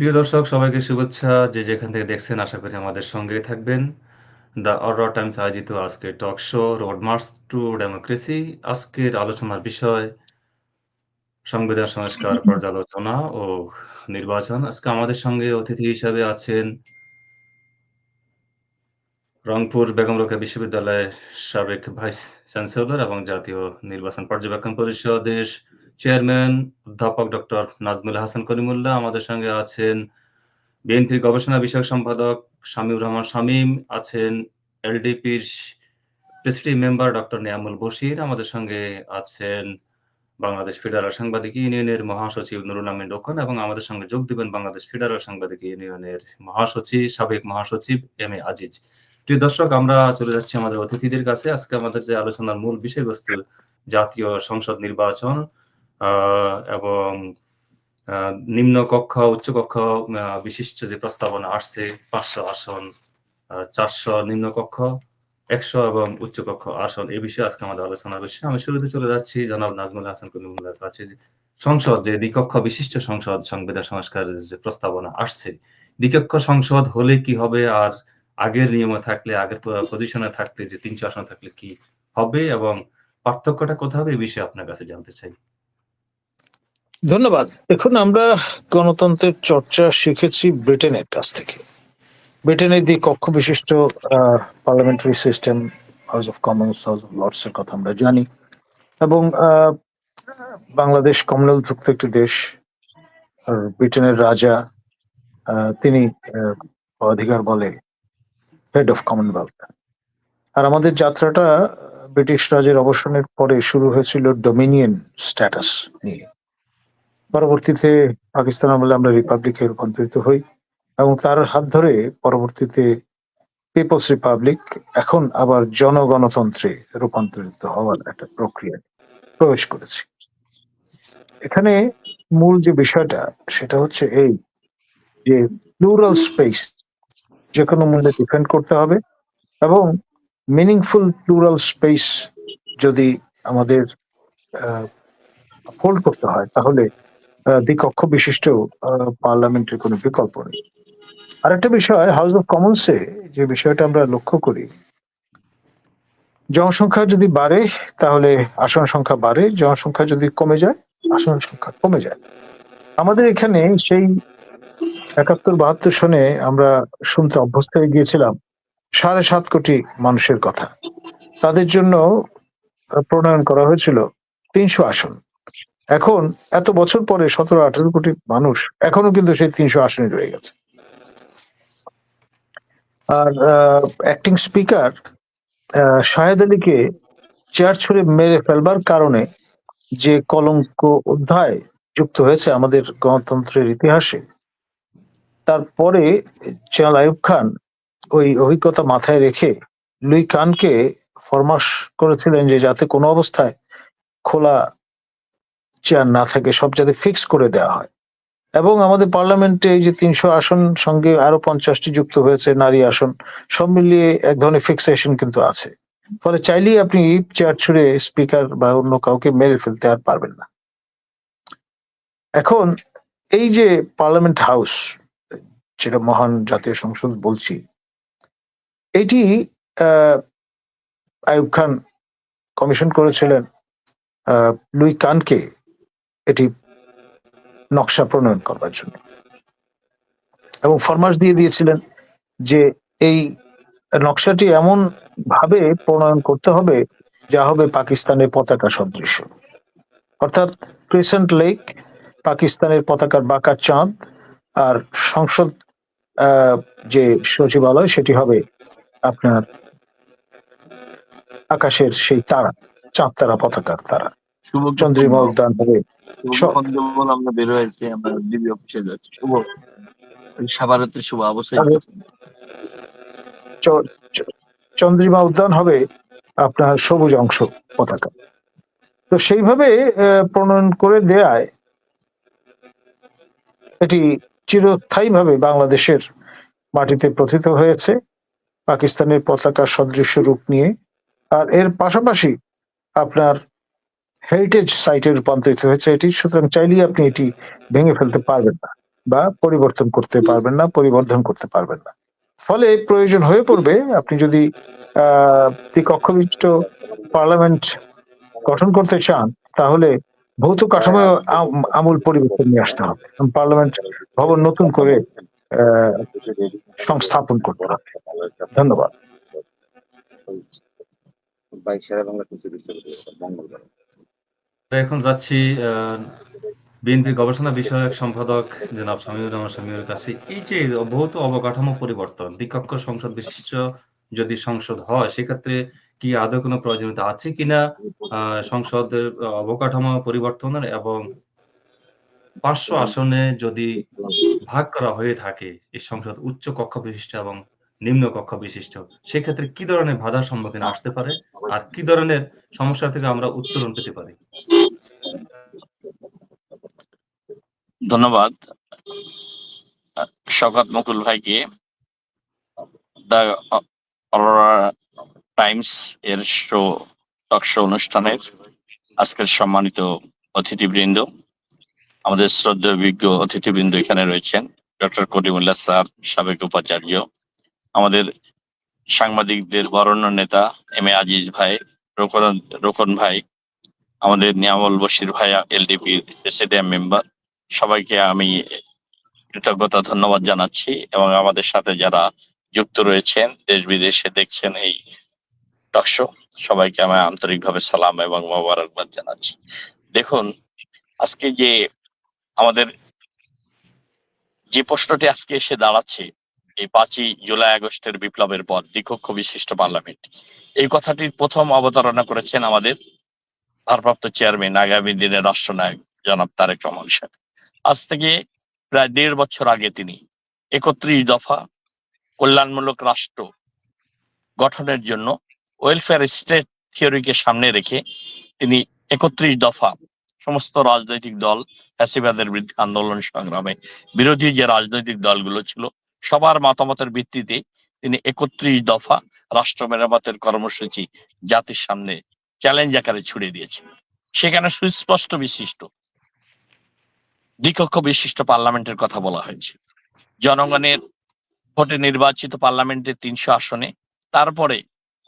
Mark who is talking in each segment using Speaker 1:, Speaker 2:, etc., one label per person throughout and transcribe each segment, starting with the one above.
Speaker 1: প্রিয় দর্শক সবাইকে শুভেচ্ছা। যে যেখান থেকে দেখছেন আশা করি আমাদের সঙ্গেই থাকবেন। দ্য অরোরা টাইমস আয়োজিত আজকের talk show road March two democracy. আজকের আলোচনার বিষয় সংবিধান সংস্কার, পর্যালোচনা ও নির্বাচন। আজকে আমাদের সঙ্গে অতিথি হিসাবে আছেন রংপুর বেগম রোকেয়া বিশ্ববিদ্যালয়ের সাবেক ভাইস চ্যান্সেলর এবং জাতীয় নির্বাচন পর্যবেক্ষণ পরিষদের চেয়ারম্যান অধ্যাপক ডক্টর নাজমুল হাসান কলিমুল্লাহ। আমাদের সঙ্গে আছেন বিএনপির গবেষণা বিষয়ক সম্পাদক শামীউর রহমান শামীম, আছেন এলডিপির presiding member doctor Neyamul Bashir, আমাদের সঙ্গে আছেন বাংলাদেশ ফেডারেল সাংবাদিক ইউনিয়নের মহাসচিব নুরুল আমিন রোকন এবং আমাদের সঙ্গে যোগ দিবেন বাংলাদেশ ফেডারেল সাংবাদিক ইউনিয়নের সাবেক মহাসচিব এম এ আজিজ। প্রিয় দর্শক, আমরা চলে যাচ্ছি আমাদের অতিথিদের কাছে। আজকে আমাদের যে আলোচনার মূল বিষয়বস্তু জাতীয় সংসদ নির্বাচন এবং নিম্ন কক্ষ উচ্চ কক্ষ বিশিষ্ট যে প্রস্তাবনা আসছে 500 আসন, 400 নিম্ন কক্ষ, 100 এবং উচ্চ কক্ষ আসন, এই বিষয়ে আজকে আমাদের আলোচনার বিষয়। আমি শুরুতে চলে যাচ্ছি জনাব নাজমুল হাসান কলিমুল্লাহর কাছে। সংসদ যে দ্বিকক্ষ বিশিষ্ট সংসদ সংবিধান সংস্কারের যে প্রস্তাবনা আসছে, দ্বিকক্ষ সংসদ হলে কি হবে, আর আগের নিয়মে থাকলে, আগের পজিশনে থাকলে, যে 300 আসন থাকলে কি হবে এবং পার্থক্যটা কোথায় হবে, এই বিষয়ে আপনার কাছে জানতে চাই।
Speaker 2: ধন্যবাদ। দেখুন, আমরা গণতন্ত্রের চর্চা শিখেছি ব্রিটেনের কাছ থেকে। ব্রিটেনের দ্বিকক্ষ বিশিষ্ট parliamentary system, House of Commons, House of Lords এর কথা আমরা জানি। এবং বাংলাদেশ কমনওয়েলথভুক্ত একটি দেশ। আর ব্রিটেনের রাজা তিনি অধিকার বলে হেড অফ কমনওয়েলথ। আর আমাদের যাত্রাটা ব্রিটিশ রাজের অবসানের পরে শুরু হয়েছিল ডোমিনিয়ন স্ট্যাটাস নিয়ে। পরবর্তীতে পাকিস্তান আমলে আমরা রিপাবলিকে রূপান্তরিত হই এবং তার হাত ধরে পরবর্তীতে পিপলস রিপাবলিক, এখন আবার জনগণতন্ত্রে রূপান্তরিত হওয়ার একটা প্রক্রিয়া প্রবেশ করেছি। এখানে মূল যে বিষয়টা সেটা হচ্ছে এই যে প্লুরাল স্পেস যে কোনো মূল্যে ডিফেন্ড করতে হবে এবং মিনিংফুল প্লুরাল স্পেস যদি আমাদের হোল্ড করতে হয় তাহলে দ্বিকক্ষ বিশিষ্ট পার্লামেন্টের কোনো বিকল্প নেই। আরেকটা বিষয়, হাউস অফ কমন্সে যে বিষয়টা আমরা লক্ষ্য করি, জনসংখ্যা যদি বাড়ে তাহলে আসন সংখ্যা বাড়ে, জনসংখ্যা যদি কমে যায় আসন সংখ্যা কমে যায়। আমাদের এখানে সেই 71-72 সনে আমরা শুনতে অভ্যস্ত হয়ে গিয়েছিলাম 7.5 কোটি মানুষের কথা। তাদের জন্য প্রণয়ন করা হয়েছিল 300 আসন। এখন এত বছর পরে 17-18 কোটি মানুষ এখনো কিন্তু সেই 300 আসনে রয়ে গেছে। আর অ্যাক্টিং স্পিকার শাহেদ আলীকে চেয়ার ছুড়ে মেরে ফেলবার কারণে যে কলঙ্ক অধ্যায় যুক্ত হয়েছে আমাদের গণতন্ত্রের ইতিহাসে, তারপরে জেনারেল আইয়ুব খান ওই অভিজ্ঞতা মাথায় রেখে লুই কানকে ফরমাশ করেছিলেন যে যাতে কোনো অবস্থায় খোলা চেয়ার না থাকে, সব যাতে ফিক্স করে দেওয়া হয়। এবং আমাদের পার্লামেন্টে এই যে 300 আসন সঙ্গে আরো 50টি যুক্ত হয়েছে নারী আসন, সব মিলিয়ে এক ধরনের ফিক্সেশন কিন্তু আছে। ফলে চাইলেই আপনি চেয়ার ছুড়ে স্পিকার বা অন্য কাউকে মেরে ফেলতে আর পারবেন না। এখন এই যে পার্লামেন্ট হাউস, যেটা মহান জাতীয় সংসদ বলছি, এটি আইয়ুব খান কমিশন করেছিলেন লুই কানকে এটি নকশা প্রণয়ন করবার জন্য এবং ফরমাশ দিয়ে দিয়েছিলেন যে এই নকশাটি এমন ভাবে প্রণয়ন করতে হবে যা হবে পাকিস্তানের পতাকা সদৃশ, অর্থাৎ ক্রিসেন্ট লেক, পাকিস্তানের পতাকার বাঁকা চাঁদ, আর সংসদ যে সচিবালয় সেটি হবে আপনার আকাশের সেই তারা, চাঁদ তারা, পতাকার তারা। চন্দ্রিমা উদ্যান হবে।
Speaker 3: আমরা বের হয়েছি, আমরা ডিবি অফিসে যাচ্ছি। শুভ সাবারতের শুভ অবশ্যই।
Speaker 2: চন্দ্রিমা উদ্যান হবে আপনার সবুজ অংশ পতাকা। তো সেইভাবে প্রণয়ন করে দেয়ায় এটি চিরস্থায়ীভাবে বাংলাদেশের মাটিতে প্রথিত হয়েছে পাকিস্তানের পতাকার সদৃশ্য রূপ নিয়ে। আর এর পাশাপাশি আপনার হেরিটেজ সাইটে রূপান্তরিত হয়েছে এটি, সুতরাং চাইলেই আপনি এটি ভেঙে ফেলতে পারবেন না। বা পরিবর্তন করতে পারবেন না, পরিবর্ধন করতে পারবেন না। ফলে প্রয়োজন হয়ে পড়বে, আপনি যদি দ্বিকক্ষ বিশিষ্ট পার্লামেন্ট গঠন করতে চান, তাহলে ভৌত কাঠামোয় আমূল পরিবর্তন নিয়ে আসতে হবে। পার্লামেন্ট ভবন নতুন করে সংস্থাপন করতে হবে। ধন্যবাদ।
Speaker 1: এখন যাচ্ছি বিএনপি গবেষণা বিষয়ক সম্পাদক জনাব শামীমুর রহমান শামীমের কাছে। এই যে ভৌত অবকাঠামো পরিবর্তন, দ্বিকক্ষ সংসদ বিশিষ্ট যদি সংসদ হয়, সেক্ষেত্রে কি আদৌ কোনো প্রয়োজনীয়তা আছে কিনা সংসদের অবকাঠামো পরিবর্তনের, এবং 500 আসনে যদি ভাগ করা হয়ে থাকে এই সংসদ উচ্চ কক্ষ বিশিষ্ট এবং নিম্ন কক্ষ বিশিষ্ট, সেক্ষেত্রে কি ধরনের বাধার সম্মুখীন আসতে পারে আর কি ধরনের সমস্যা থেকে আমরা উত্তরণ পেতে পারি?
Speaker 4: ধন্যবাদ শওকত মুকুল ভাইকে দ্য অরোরা টাইমস এর টক শো অনুষ্ঠানের আজকের সম্মানিত অতিথিবৃন্দ, আমাদের শ্রদ্ধেয় বিজ্ঞ অতিথিবৃন্দ এখানে রয়েছেন, ডক্টর করিমুল্লাহ স্যার, সাবেক উপাচার্য, আমাদের সাংবাদিকদের বরেণ্য নেতা এম এ আজিজ ভাই, রোকন ভাই, আমাদের নিয়ামল বশির ভাইয়া এলডিপির প্রেসিডিয়াম মেম্বার, সবাইকে আমি কৃতজ্ঞতা ধন্যবাদ জানাচ্ছি, এবং আমাদের সাথে যারা যুক্ত রয়েছেন দেশ বিদেশে দেখছেন এই টকশো, সবাইকে আমি আন্তরিকভাবে সালাম এবং মোবারকবাদ জানাচ্ছি। দেখুন, আজকে যে আমাদের যে প্রশ্নটি আজকে এসে দাঁড়াচ্ছে, এই 5ই জুলাই আগস্টের বিপ্লবের পর দ্বিকক্ষ বিশিষ্ট পার্লামেন্ট, এই কথাটির প্রথম অবতারণা করেছেন আমাদের ভারপ্রাপ্ত চেয়ারম্যান, আগামী দিনের রাষ্ট্রনায়ক জনাব তারেক রহমান সাহেব। আজ থেকে প্রায় 1.5 বছর আগে তিনি 31 দফা কল্যাণমূলক রাষ্ট্র গঠনের জন্য ওয়েলফেয়ার স্টেট থিওরিকে সামনে রেখে তিনি 31 দফা সমস্ত রাজনৈতিক দল, ফ্যাসিবাদের বিরুদ্ধে আন্দোলন সংগ্রামে বিরোধী যে রাজনৈতিক দলগুলো ছিল, সবার মতামতের ভিত্তিতে তিনি 31 দফা রাষ্ট্র মেরামতের কর্মসূচি জাতির সামনে চ্যালেঞ্জ আকারে ছুড়ে দিয়েছে। সেখানে সুস্পষ্ট বিশিষ্ট দ্বিকক্ষ বিশিষ্ট পার্লামেন্টের কথা বলা হয়েছে। জনগণের ভোটে নির্বাচিত পার্লামেন্টের 300 আসনে, তারপরে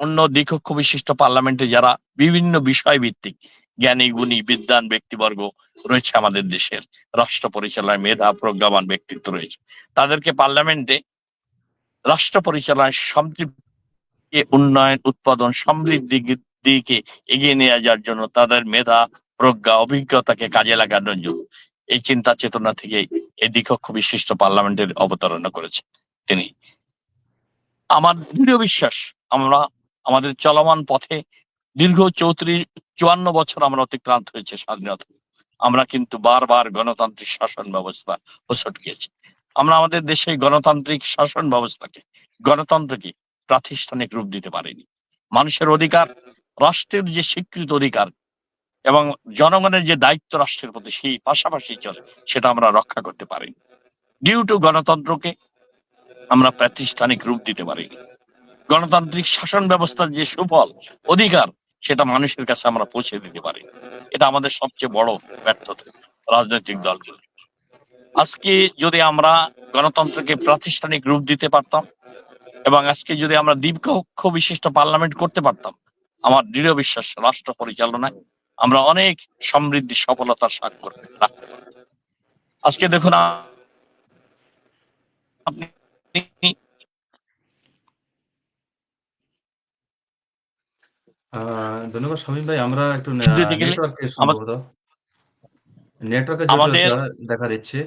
Speaker 4: অন্য দ্বিকক্ষ বিশিষ্ট পার্লামেন্টে যারা বিভিন্ন বিষয় ভিত্তিক জ্ঞানী গুণী বিদ্বান ব্যক্তিবর্গ রয়েছে আমাদের দেশের, রাষ্ট্র পরিচালনায় মেধা প্রজ্ঞাবান ব্যক্তিত্ব রয়েছে, তাদেরকে পার্লামেন্টে রাষ্ট্র পরিচালনায় সম্পৃক্তি, উন্নয়ন, উৎপাদন, সমৃদ্ধির দিকে এগিয়ে নিয়ে যাওয়ার জন্য তাদের মেধা প্রজ্ঞা অভিজ্ঞতাকে কাজে লাগানোর জন্য এই চিন্তা চেতনা থেকে এই দ্বিকক্ষ বিশিষ্ট পার্লামেন্টের অবতারণা করেছে তিনি। আমার দৃঢ় বিশ্বাস, আমরা আমাদের চলমান পথে দীর্ঘ 54 বছর আমরা অতিক্রান্ত হয়েছে স্বাধীনতা, আমরা কিন্তু বারবার গণতান্ত্রিক শাসন ব্যবস্থা হোঁচট খেয়েছি। আমরা আমাদের দেশে গণতান্ত্রিক শাসন ব্যবস্থাকে, গণতন্ত্রকে প্রাতিষ্ঠানিক রূপ দিতে পারিনি। মানুষের অধিকার, রাষ্ট্রের যে স্বীকৃত অধিকার এবং জনগণের যে দায়িত্ব রাষ্ট্রের প্রতি, সেই পাশাপাশি চলে, সেটা আমরা রক্ষা করতে পারিনি। ডিউ টু গণতন্ত্রকে আমরা প্রাতিষ্ঠানিক রূপ দিতে পারিনি। গণতান্ত্রিক শাসন ব্যবস্থার যে সুফল, অধিকার, সেটা মানুষের কাছে আমরা পৌঁছে দিতে পারি। এটা আমাদের সবচেয়ে বড় ব্যর্থতা রাজনৈতিক দলগুলো। আজকে যদি আমরা গণতন্ত্রকে প্রাতিষ্ঠানিক রূপ দিতে পারতাম এবং আজকে যদি আমরা দ্বিকক্ষ বিশিষ্ট পার্লামেন্ট করতে পারতাম, আমার দৃঢ় বিশ্বাস রাষ্ট্র পরিচালনায় আমরা অনেক সমৃদ্ধি সফলতার স্বাক্ষর রাখতে পারতাম। আজকে দেখুন, আপনি
Speaker 1: ধন্যবাদ শামীম ভাই। আমরা একটু
Speaker 4: দিতে গেলে
Speaker 1: নেটওয়ার্কের সম্ভবত
Speaker 4: আমাদের
Speaker 1: দেখা দিচ্ছে।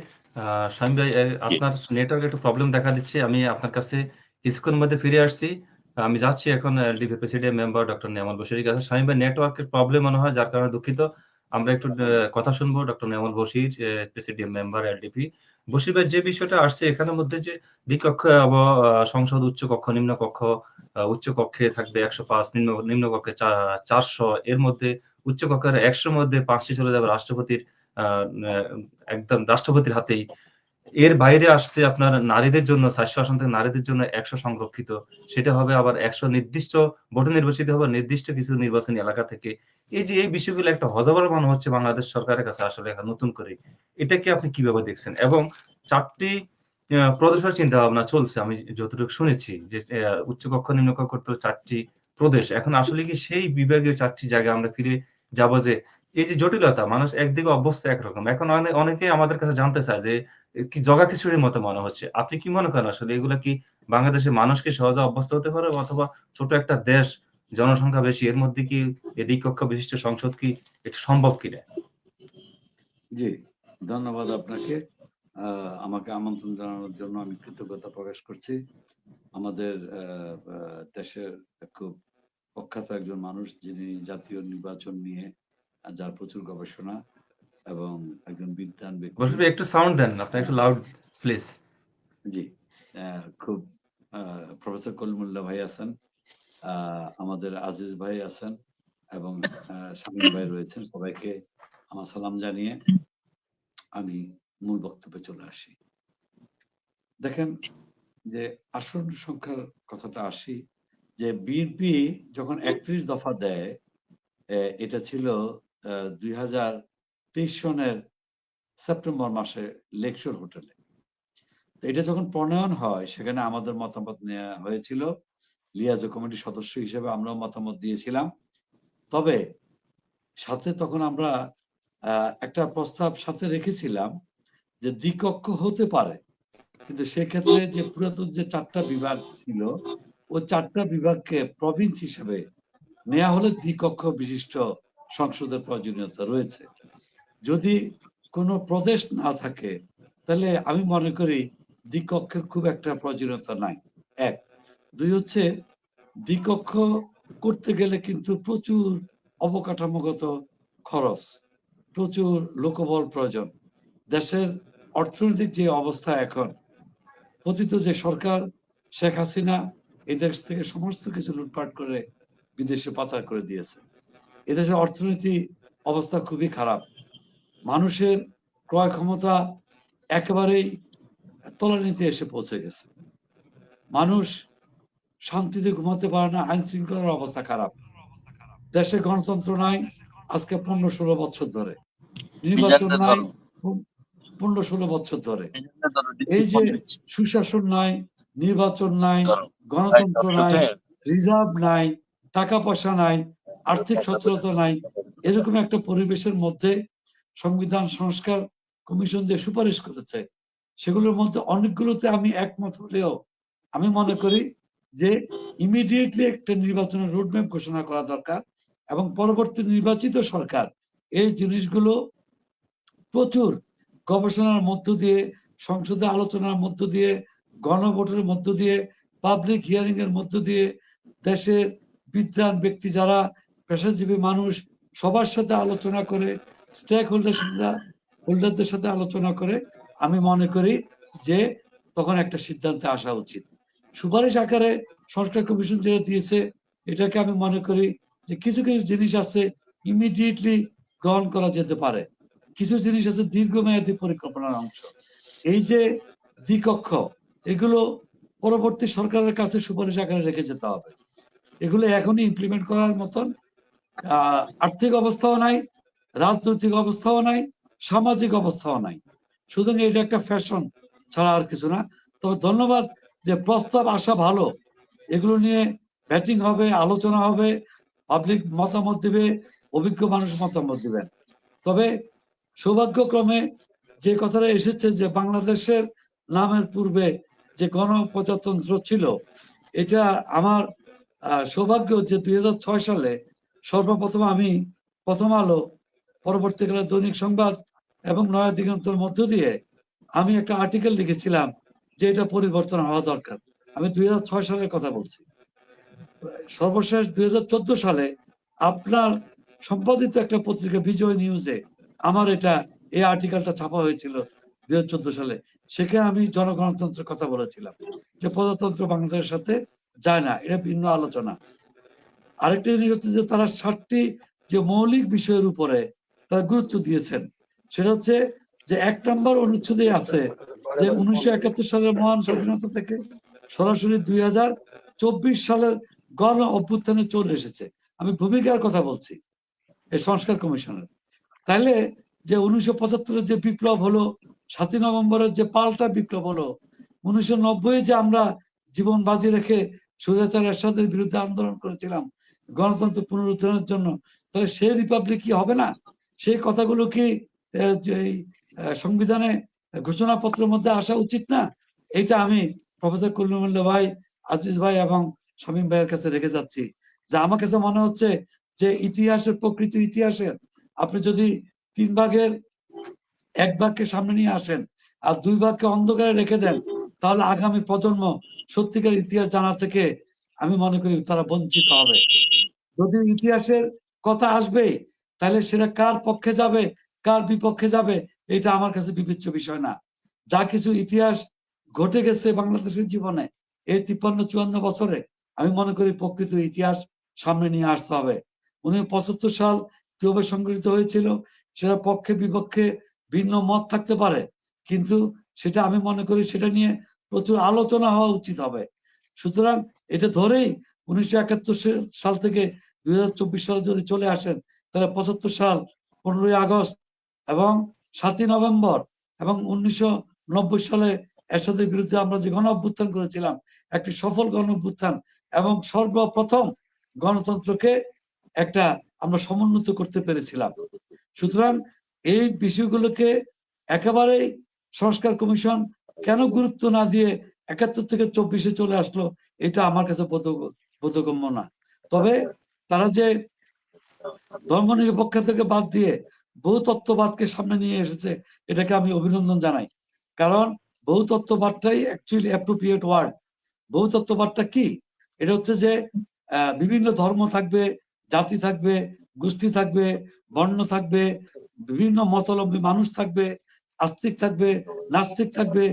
Speaker 1: শামীম ভাই, আপনার নেটওয়ার্কে একটু প্রবলেম দেখা দিচ্ছে। আমি আপনার কাছে কিছুক্ষণের মধ্যে ফিরে আসছি। আমি যাচ্ছি এখন LDP presidium member doctor Neyamul বশিরের কাছে। শামীম ভাই, নেটওয়ার্কের প্রবলেম মনে হয়, যার কারণে দুঃখিত। আমরা একটু কথা শুনবো doctor Niamul Bashir, presidium member LDP. Bashir ভাই, যে বিষয়টা আসছে এখানের মধ্যে, যে দ্বিকক্ষ সংসদ, উচ্চ কক্ষ, নিম্ন কক্ষ, উচ্চ কক্ষে থাকবে 105, নিম্ন কক্ষে 400, এর মধ্যে উচ্চ কক্ষের 100 মধ্যে 5টি চলে যাবে রাষ্ট্রপতির একদম রাষ্ট্রপতির হাতেই। এর বাইরে আসছে আপনার নারীদের জন্য 400 আসন থেকে নারীদের জন্য 100 সংরক্ষিত। সেটা হবে আবার 100 নির্দিষ্ট ভোটে নির্বাচিত হবে নির্দিষ্ট কিছু নির্বাচনী এলাকা থেকে। এই যে এই বিষয়গুলো একটা হযবল মনে হচ্ছে বাংলাদেশ সরকারের কাছে আসলে এখন নতুন করে। এটাকে আপনি কিভাবে দেখছেন? এবং 4টি প্রদেশের চিন্তা ভাবনা চলছে, আমি যতটুকু শুনেছি যে উচ্চকক্ষ নিম্নকক্ষ তো 4টি প্রদেশ। এখন আসলে কি সেই বিভাগীয় 4টি জায়গায় আমরা ফিরে যাব? যে এই যে জটিলতা, মানুষ একদিকে অভ্যস্ত একরকম, এখন অনেকে আমাদের কাছে জানতে চায় যে কি জগা খিচুড়ির মতো মনে হচ্ছে। আপনি কি মনে করেন আসলে এগুলা কি বাংলাদেশের মানুষকে সহজে অভ্যস্ত হতে পারে, অথবা ছোট একটা দেশ, জনসংখ্যা বেশি, এর মধ্যে কি এই দ্বিকক্ষ বিশিষ্ট সংসদ কি এটা সম্ভব কিনা?
Speaker 5: জি, ধন্যবাদ আপনাকে। আমাকে আমন্ত্রণ জানানোর জন্য আমি কৃতজ্ঞতা প্রকাশ করছি। আমাদের দেশের খুব প্রখ্যাত একজন মানুষ, যিনি জাতীয় নির্বাচন নিয়ে যার প্রচুর গবেষণা এবং একজন বিদ্বান ব্যক্তি।
Speaker 1: বসে একটু সাউন্ড দেন, আপনি একটু লাউড প্লিজ।
Speaker 5: জি, খুব প্রফেসর কলিমুল্লাহ ভাই আছেন, আমাদের আজিজ ভাই আছেন এবং শামীম ভাই রয়েছেন। সবাইকে আমার সালাম জানিয়ে আমি মূল বক্তব্যে চলে আসি। দেখেন, যে আসন সংখ্যার কথাটা আসি, যে বিএনপি যখন 31 দফা দেয়, এটা ছিল 2023 সনের সেপ্টেম্বর মাসে লেকশোর হোটেলে। তো এটা যখন প্রণয়ন হয়, সেখানে আমাদের মতামত নেওয়া হয়েছিল। লিয়াজো কমিটির সদস্য হিসেবে আমরাও মতামত দিয়েছিলাম। তবে সাথে তখন আমরা একটা প্রস্তাব সাথে রেখেছিলাম যে দ্বিকক্ষ হতে পারে, কিন্তু সেক্ষেত্রে যে পুরাতন যে 4টা বিভাগ ছিল, ওই 4টা বিভাগকে প্রভিন্স হিসেবে নেওয়া হলে দ্বিকক্ষ বিশিষ্ট সংসদের প্রয়োজনীয়তা রয়েছে। যদি কোনো প্রদেশ না থাকে, তাহলে আমি মনে করি দ্বিকক্ষের খুব একটা প্রয়োজনীয়তা নাই। 1, 2 হচ্ছে দ্বিকক্ষ করতে গেলে কিন্তু প্রচুর অবকাঠামোগত খরচ, প্রচুর লোকবল প্রয়োজন। দেশের অর্থনৈতিক যে অবস্থা এখন, পতিত যে সরকার শেখ হাসিনা এই দেশ থেকে সমস্ত কিছু লুটপাট করে বিদেশে পাচার করে দিয়েছে। এদেশের অর্থনীতি অবস্থা খুবই খারাপ, মানুষের ক্রয় ক্ষমতা একেবারেই তলানিতে এসে পৌঁছে গেছে, মানুষ শান্তিতে ঘুমাতে পারে না, আইন শৃঙ্খলার অবস্থা খারাপ, দেশে গণতন্ত্র নাই আজকে 15-16 বছর ধরে, নির্বাচন নাই 15-16 বছর ধরে, এই যে সুশাসন নাই, নির্বাচন নাই, গণতন্ত্র নাই, রিজার্ভ নাই, টাকা পয়সা নাই, আর্থিক সচ্ছলতা নাই, এরকম একটা পরিবেশের মধ্যে সংবিধান সংস্কার কমিশন যে সুপারিশ করেছে, সেগুলোর মধ্যে অনেকগুলোতে আমি একমত হলেও আমি মনে করি যে ইমিডিয়েটলি একটা নির্বাচনের রোডম্যাপ ঘোষণা করা দরকার এবং পরবর্তী নির্বাচিত সরকার এই জিনিসগুলো প্রচুর গবেষণার মধ্য দিয়ে, সংসদে আলোচনার মধ্য দিয়ে, গণভোটের মধ্য দিয়ে, পাবলিক হিয়ারিং এর মধ্য দিয়ে, দেশের বিদ্বান ব্যক্তি যারা, পেশাজীবী মানুষ, সবার সাথে আলোচনা করে, স্টেক হোল্ডারদের সাথে আলোচনা করে আমি মনে করি যে তখন একটা সিদ্ধান্তে আসা উচিত। সুপারিশ আকারে সংস্কার কমিশন যেটা দিয়েছে, এটাকে আমি মনে করি যে কিছু কিছু জিনিস আছে ইমিডিয়েটলি গ্রহণ করা যেতে পারে, কিছু জিনিস আছে দীর্ঘমেয়াদী পরিকল্পনার অংশ। এই যে দ্বিকক্ষ, এগুলো পরবর্তী সরকারের কাছে সুপারিশ আকারে রেখে যেতে হবে। এগুলো এখনই ইমপ্লিমেন্ট করার মতন আর্থিক অবস্থাও নাই, রাজনৈতিক অবস্থাও নাই, সামাজিক অবস্থাও নাই, সুতরাং এটা একটা ফ্যাশন ছাড়া আর কিছু না। তবে ধন্যবাদ যে প্রস্তাব আসা ভালো, এগুলো নিয়ে ব্যাটিং হবে, আলোচনা হবে, পাবলিক মতামত দিবে, অভিজ্ঞ মানুষ মতামত দিবেন। তবে সৌভাগ্যক্রমে যে কথাটা এসেছে যে বাংলাদেশের নামের পূর্বে যে গণপ্রজাতন্ত্র ছিল, এটা আমার সৌভাগ্য যে 2006 সালে সর্বপ্রথম আমি প্রথম আলো, পরবর্তীকালে দৈনিক সংবাদ এবং নয়া দিগন্তের মধ্য দিয়ে আমি একটা আর্টিকেল লিখেছিলাম যে এটা পরিবর্তন হওয়া দরকার। আমি 2006 সালের কথা বলছি। সর্বশেষ 2014 সালে আপনার সম্পাদিত একটা পত্রিকা বিজয় নিউজে আমার এই আর্টিকেলটা ছাপা হয়েছিল 2014 সালে। সেখানে আমি জনগণতন্ত্রের কথা বলেছিলাম যে প্রজাতন্ত্র বাংলাদেশের সাথে যায় না, এটা ভিন্ন আলোচনা। আরেকটা জিনিস হচ্ছে যে তারা 7টি যে মৌলিক বিষয়ের উপরে তারা গুরুত্ব দিয়েছেন, সেটা হচ্ছে যে 1 নম্বর অনুচ্ছেদে আছে যে 1971 সালের মহান স্বাধীনতা থেকে সরাসরি 2024 সালের গণ অভ্যুত্থানে চলে এসেছে। আমি ভূমিকার কথা বলছি এই সংস্কার কমিশনের। তাহলে যে 1975-এর যে বিপ্লব হলো, 7ই নভেম্বরের যে পাল্টা বিপ্লব হলো, 1990 যে আমরা জীবন বাজি রেখে স্বৈরাচার এরশাদের বিরুদ্ধে আন্দোলন করেছিলাম গণতন্ত্র পুনরুদ্ধারের জন্য, তাহলে সেই রিপাবলিক কি হবে না? সেই কথাগুলো কি সংবিধানে ঘোষণাপত্রের মধ্যে আসা উচিত না? এইটা আমি প্রফেসর কলিমুল্লাহ ভাই, আজিজ ভাই এবং শামীম ভাইয়ের কাছে রেখে যাচ্ছি, যে আমার কাছে মনে হচ্ছে যে ইতিহাসের প্রকৃত ইতিহাসের আপনি যদি 3 ভাগের 1 ভাগকে সামনে নিয়ে আসেন আর 2 ভাগকে অন্ধকারে রেখে দেন, তাহলে আগামী প্রজন্ম সত্যিকার ইতিহাস জানা থেকে আমি মনে করি তারা বঞ্চিত হবে। যদি ইতিহাসের কথা আসবে, তাহলে সেটা কার পক্ষে যাবে কার বিপক্ষে যাবে এটা আমার কাছে বিবেচ্য বিষয় না। যা কিছু ইতিহাস ঘটে গেছে বাংলাদেশের জীবনে এই 53-54 বছরে, আমি মনে করি প্রকৃত ইতিহাস সামনে নিয়ে আসতে হবে। 1975 সাল কিভাবে সংগঠিত হয়েছিল সেটা পক্ষে বিপক্ষে ভিন্ন মত থাকতে পারে, কিন্তু সেটা আমি মনে করি সেটা নিয়ে প্রচুর আলোচনা হওয়া উচিত হবে। সুতরাং এটা ধরেই 1971 সাল থেকে 2024 সালে যদি চলে আসেন, তাহলে 75 সাল, 15ই আগস্ট এবং 7ই নভেম্বর এবং 1990 সালে এরশাদের বিরুদ্ধে আমরা যে গণ অভ্যুত্থান করেছিলাম, একটি সফল গণ অভ্যুত্থান এবং সর্বপ্রথম গণতন্ত্রকে একটা আমরা সমুন্নত করতে পেরেছিলাম। সুতরাং এই বিষয়গুলোকে একেবারেই সংস্কার কমিশন কেন গুরুত্ব না দিয়ে 71 থেকে 24-এ চলে আসলো, এটা আমার কাছে বোধগম্য না। তবে তারা যে ধর্মনিরপেক্ষ থেকে বাদ দিয়ে বহুতত্ত্ববাদকে সামনে নিয়ে এসেছে, এটাকে আমি অভিনন্দন জানাই। কারণ বহুতত্ত্ববাদটাই অ্যাকচুয়ালি অ্যাপ্রোপ্রিয়েট ওয়ার্ড। বহুতত্ত্ববাদটা কি? এটা হচ্ছে যে বিভিন্ন ধর্ম থাকবে, জাতি থাকবে, গোষ্ঠী থাকবে, বর্ণ থাকবে, বিভিন্ন মতাবলম্বী মানুষ থাকবে, আস্তিক থাকবে, নাস্তিক থাকবে,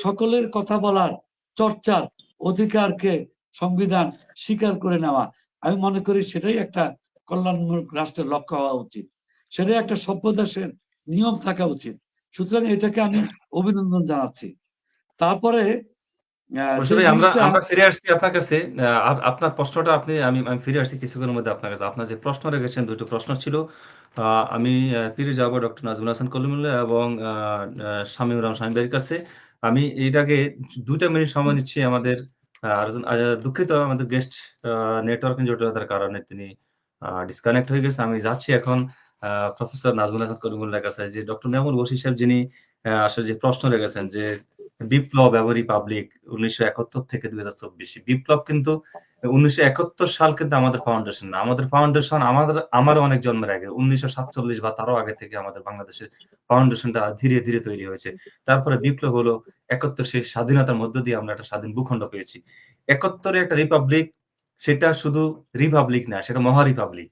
Speaker 5: সকলের কথা বলার চর্চার অধিকারকে সংবিধান স্বীকার করে নেওয়া। আমি মনে করি সেটাই একটা কল্যাণমূলক রাষ্ট্রের লক্ষ্য হওয়া উচিত, সেটাই একটা সভ্য দেশের নিয়ম থাকা উচিত। সুতরাং এটাকে আমি অভিনন্দন জানাচ্ছি। তারপরে যে
Speaker 1: ভাই আমরা
Speaker 5: জিনিসটা
Speaker 1: আমরা ফিরে আসছি আপনার কাছে। আপনার প্রশ্নটা আমি ফিরে আসছি কিছুক্ষণের মধ্যে আপনার কাছে। আপনার যে প্রশ্ন রেখেছেন ২ টো প্রশ্ন ছিল। আমি ফিরে যাব ডক্টর নাজমুল হাসান কলিমুল্লাহ এবং শামীম রহমান শামীম ভাইয়ের কাছে। আমি এর আগে ২ টা মিনিট সময় নিচ্ছি আমাদের আরেকজন দুঃখিত আমাদের গেস্ট নেটওয়ার্কিং জটিলতার কারণে তিনি ডিসকানেক্ট হয়ে গেছে। আমি যাচ্ছি এখন প্রফেসর নাজমুল হাসান কলিমুল্লাহর কাছে, যে ডক্টর নেয়ামুল বশীর সাহেব যিনি আসলে যে প্রশ্ন রেখেছেন যে বিপ্লব এবং রিপাবলিক 1971 থেকে 2024। বিপ্লব কিন্তু 1971 সাল কিন্তু আমাদের ফাউন্ডেশন না। আমাদের ফাউন্ডেশন আমারও অনেক জন্মের আগে 1947 বা তারও আগে থেকে আমাদের বাংলাদেশের ফাউন্ডেশনটা ধীরে, ধীরে তৈরি হয়েছে। তারপরে বিপ্লব হলো 71 সেই স্বাধীনতার মধ্য দিয়ে আমরা একটা স্বাধীন ভূখণ্ড পেয়েছি। 71 এ একটা রিপাবলিক, সেটা শুধু রিপাবলিক না, সেটা মহা রিপাবলিক।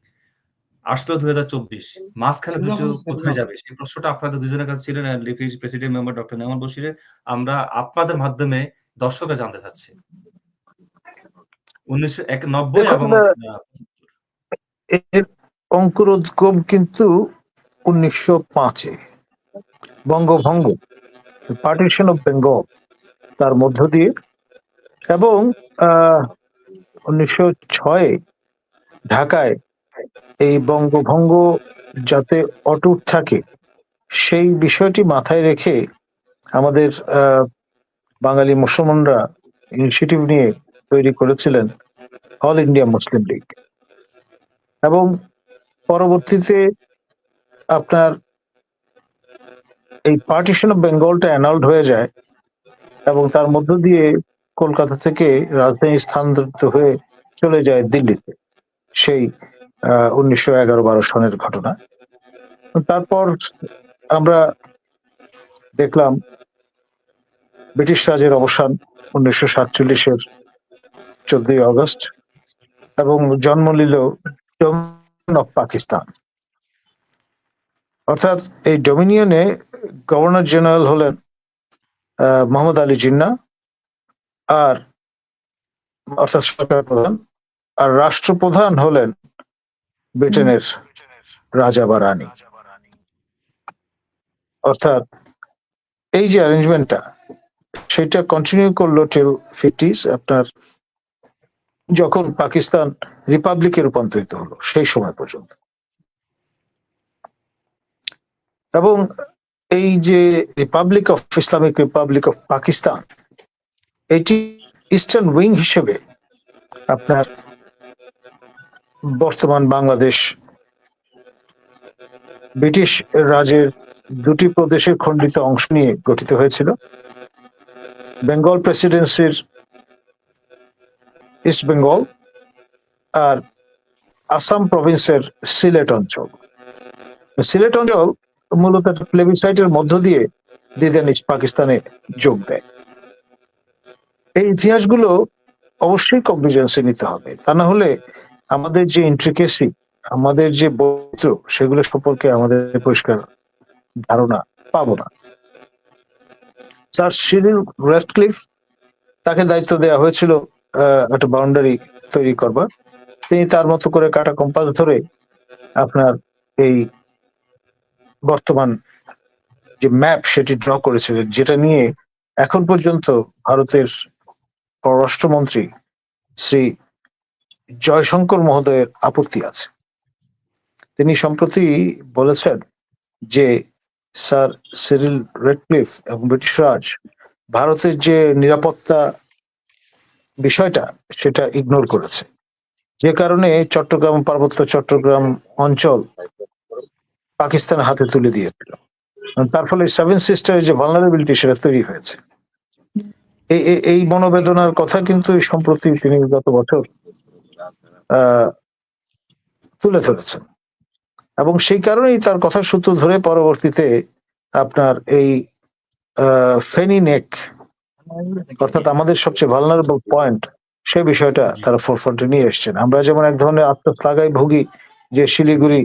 Speaker 1: আসলো 2024, মাঝখানে দুটো কোথায় যাবে? সেই প্রশ্নটা আপনাদের দুজনের কাছে ছিল না, প্রেসিডেন্ট মেম্বার ডক্টর নেয়ামুল বশীরের। আমরা আপনাদের মাধ্যমে দর্শকরা জানতে চাচ্ছি 1991
Speaker 2: দেখুন,
Speaker 1: এবং
Speaker 2: এর অঙ্কুরোদ্গম কিন্তু 1905-এ বঙ্গভঙ্গ, পার্টিশন অফ বেঙ্গল, তার মধ্য দিয়ে, এবং 1906-এ ঢাকায় এই বঙ্গভঙ্গ যাতে অটুট থাকে সেই বিষয়টি মাথায় রেখে আমাদের বাঙালি মুসলমানরা ইনিশিয়েটিভ নিয়ে তৈরি করেছিলেন অল ইন্ডিয়া মুসলিম লীগ। এবং পরবর্তীতে আপনার এই পার্টিশন অফ বেঙ্গলটা অ্যানাল্ড হয়ে যায় এবং তার মধ্য দিয়ে কলকাতা থেকে রাজধানী স্থানান্তরিত হয়ে চলে যায় দিল্লিতে, সেই 1911-12 সনের ঘটনা। তারপর আমরা দেখলাম ব্রিটিশ রাজের অবসান 1947-এর 14ই আগস্ট, এবং জন্ম নিল ডোমিনিয়ন অফ পাকিস্তান। অর্থাৎ এই ডোমিনিয়নে গভর্নর জেনারেল হলেন মোহাম্মদ আলী জিন্না, আর অর্থাৎ সরকার প্রধান, আর রাষ্ট্রপ্রধান হলেন ব্রিটেনের রাজা বা রানী। অর্থাৎ এই যে অ্যারেঞ্জমেন্টটা সেটা কন্টিনিউ করলো টিল 50s, আপনার যখন পাকিস্তান রিপাবলিকে রূপান্তরিত হলো সেই সময় পর্যন্ত। এবং এই যে Republic of Islamic Republic of Pakistan, এটি ইস্টার্ন উইং হিসেবে আপনার বর্তমান বাংলাদেশ ব্রিটিশ রাজের দুটি প্রদেশের খণ্ডিত অংশ নিয়ে গঠিত হয়েছিল। বেঙ্গল প্রেসিডেন্সির ইস্ট বেঙ্গল আর আসাম প্রভিন্সের সিলেট অঞ্চল। সিলেট অঞ্চল মূলত প্লেবিসাইটের মধ্য দিয়ে দিদেন ইস্ট পাকিস্তানে যোগ দেয়। এই ইতিহাসগুলো অবশ্যই কগনিজেন্সে নিতে হবে, তা না হলে আমাদের যে ইন্ট্রিকেসি, আমাদের যে বৈচিত্র্য, সেগুলো সম্পর্কে আমাদের পরিষ্কার ধারণা পাবো না। স্যার সিরিল র্যাডক্লিফ, তাকে দায়িত্ব দেওয়া হয়েছিল একটা বাউন্ডারি তৈরি করবার। তিনি তার মতো করে কাটা কম্পাস ধরে আপনার এই বর্তমান যে ম্যাপ সেটি ড্র করেছিলেন, যেটা নিয়ে এখন পর্যন্ত ভারতের পররাষ্ট্রমন্ত্রী শ্রী জয়শঙ্কর মহোদয়ের আপত্তি আছে। তিনি সম্প্রতি বলেছেন যে স্যার সিরিল র্যাডক্লিফ এবং ব্রিটিশ রাজ ভারতের যে নিরাপত্তা বিষয়টা সেটা ইগনোর করেছে, যে কারণে চট্টগ্রাম, পার্বত্য চট্টগ্রাম অঞ্চল পাকিস্তানের হাতে তুলে দিয়েছিল। তার ফলে সেভেন সিস্টারের যে ভালনারেবিলিটি সেটা তৈরি হয়েছে। এই মনোবেদনার কথা কিন্তু সম্প্রতি তিনি গত বছর তুলে ধরেছেন, এবং সেই কারণেই তার কথা সূত্র ধরে পরবর্তীতে আপনার এই ফেনি নেক, অর্থাৎ আমাদের সবচেয়ে ভালনারেবল পয়েন্ট, সে বিষয়টা তারা ফোরফ্রন্টে নিয়ে এসছেন। আমরা যেমন এক ধরনের আত্মশ্লাঘায় ভুগি যে শিলিগুড়ি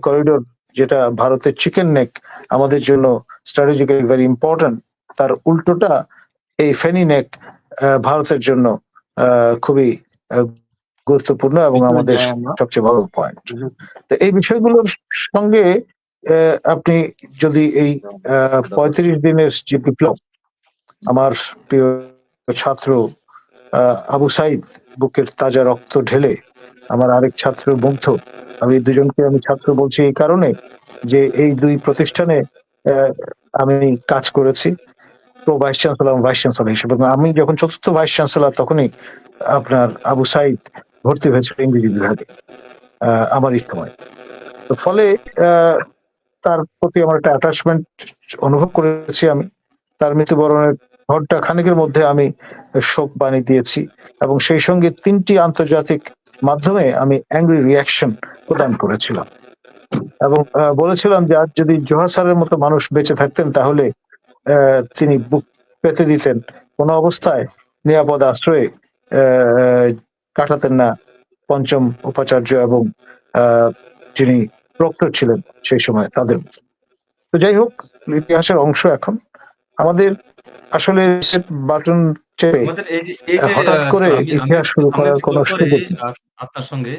Speaker 2: করিডোর, যেটা ভারতের চিকেন নেক আমাদের জন্য স্ট্র্যাটেজিক্যালি ভেরি ইম্পর্টেন্ট, তার উল্টোটা এই ফেনি নেক ভারতের জন্য খুবই গুরুত্বপূর্ণ এবং আমাদের সবচেয়ে ভালো পয়েন্ট। তো এই বিষয়গুলোর সঙ্গে আপনি যদি এই 35 দিনের যে বিপ্লব, আমার প্রিয় ছাত্র আবু সাইদ বুকের তাজা রক্ত ঢেলে, আমার আরেক ছাত্র মুগ্ধ, আমি দুজনকে আমি ছাত্র বলছি এই কারণে যে এই দুই প্রতিষ্ঠানে আমি কাজ করেছি, প্রো ভাইস চ্যান্সেলর এবং ভাইস চ্যান্সেলর হিসেবে। আমি যখন চতুর্থ ভাইস চ্যান্সেলর তখনই আপনার আবু সাইদ ভর্তি হয়েছিল ইংরেজি বিভাগে আমার এই সময়। তো ফলে তার প্রতি আমার একটা অ্যাটাচমেন্ট অনুভব করেছি। আমি তার মৃত্যুবরণের ঘন্টা খানিকের মধ্যে আমি শোক বাণী দিয়েছি, এবং সেই সঙ্গে 3টি আন্তর্জাতিক মাধ্যমে আমি অ্যাংরি রিয়াকশন প্রদান করেছিলাম, এবং বলেছিলাম যে আজ যদি জোহার স্যারের মতো মানুষ বেঁচে থাকতেন তাহলে তিনি বুক পেতে দিতেন, কোনো অবস্থায় নিরাপদ আশ্রয়ে কাটাতেন না পঞ্চম উপাচার্য এবং যিনি প্রক্টর ছিলেন সেই সময় তাদের। তো যাই হোক, ইতিহাসের অংশ এখন আমাদের আসলে বাটন চেপে হঠাৎ করে ইতিহাস শুরু করার কোনো সুযোগ নেই।
Speaker 1: আপনার সঙ্গে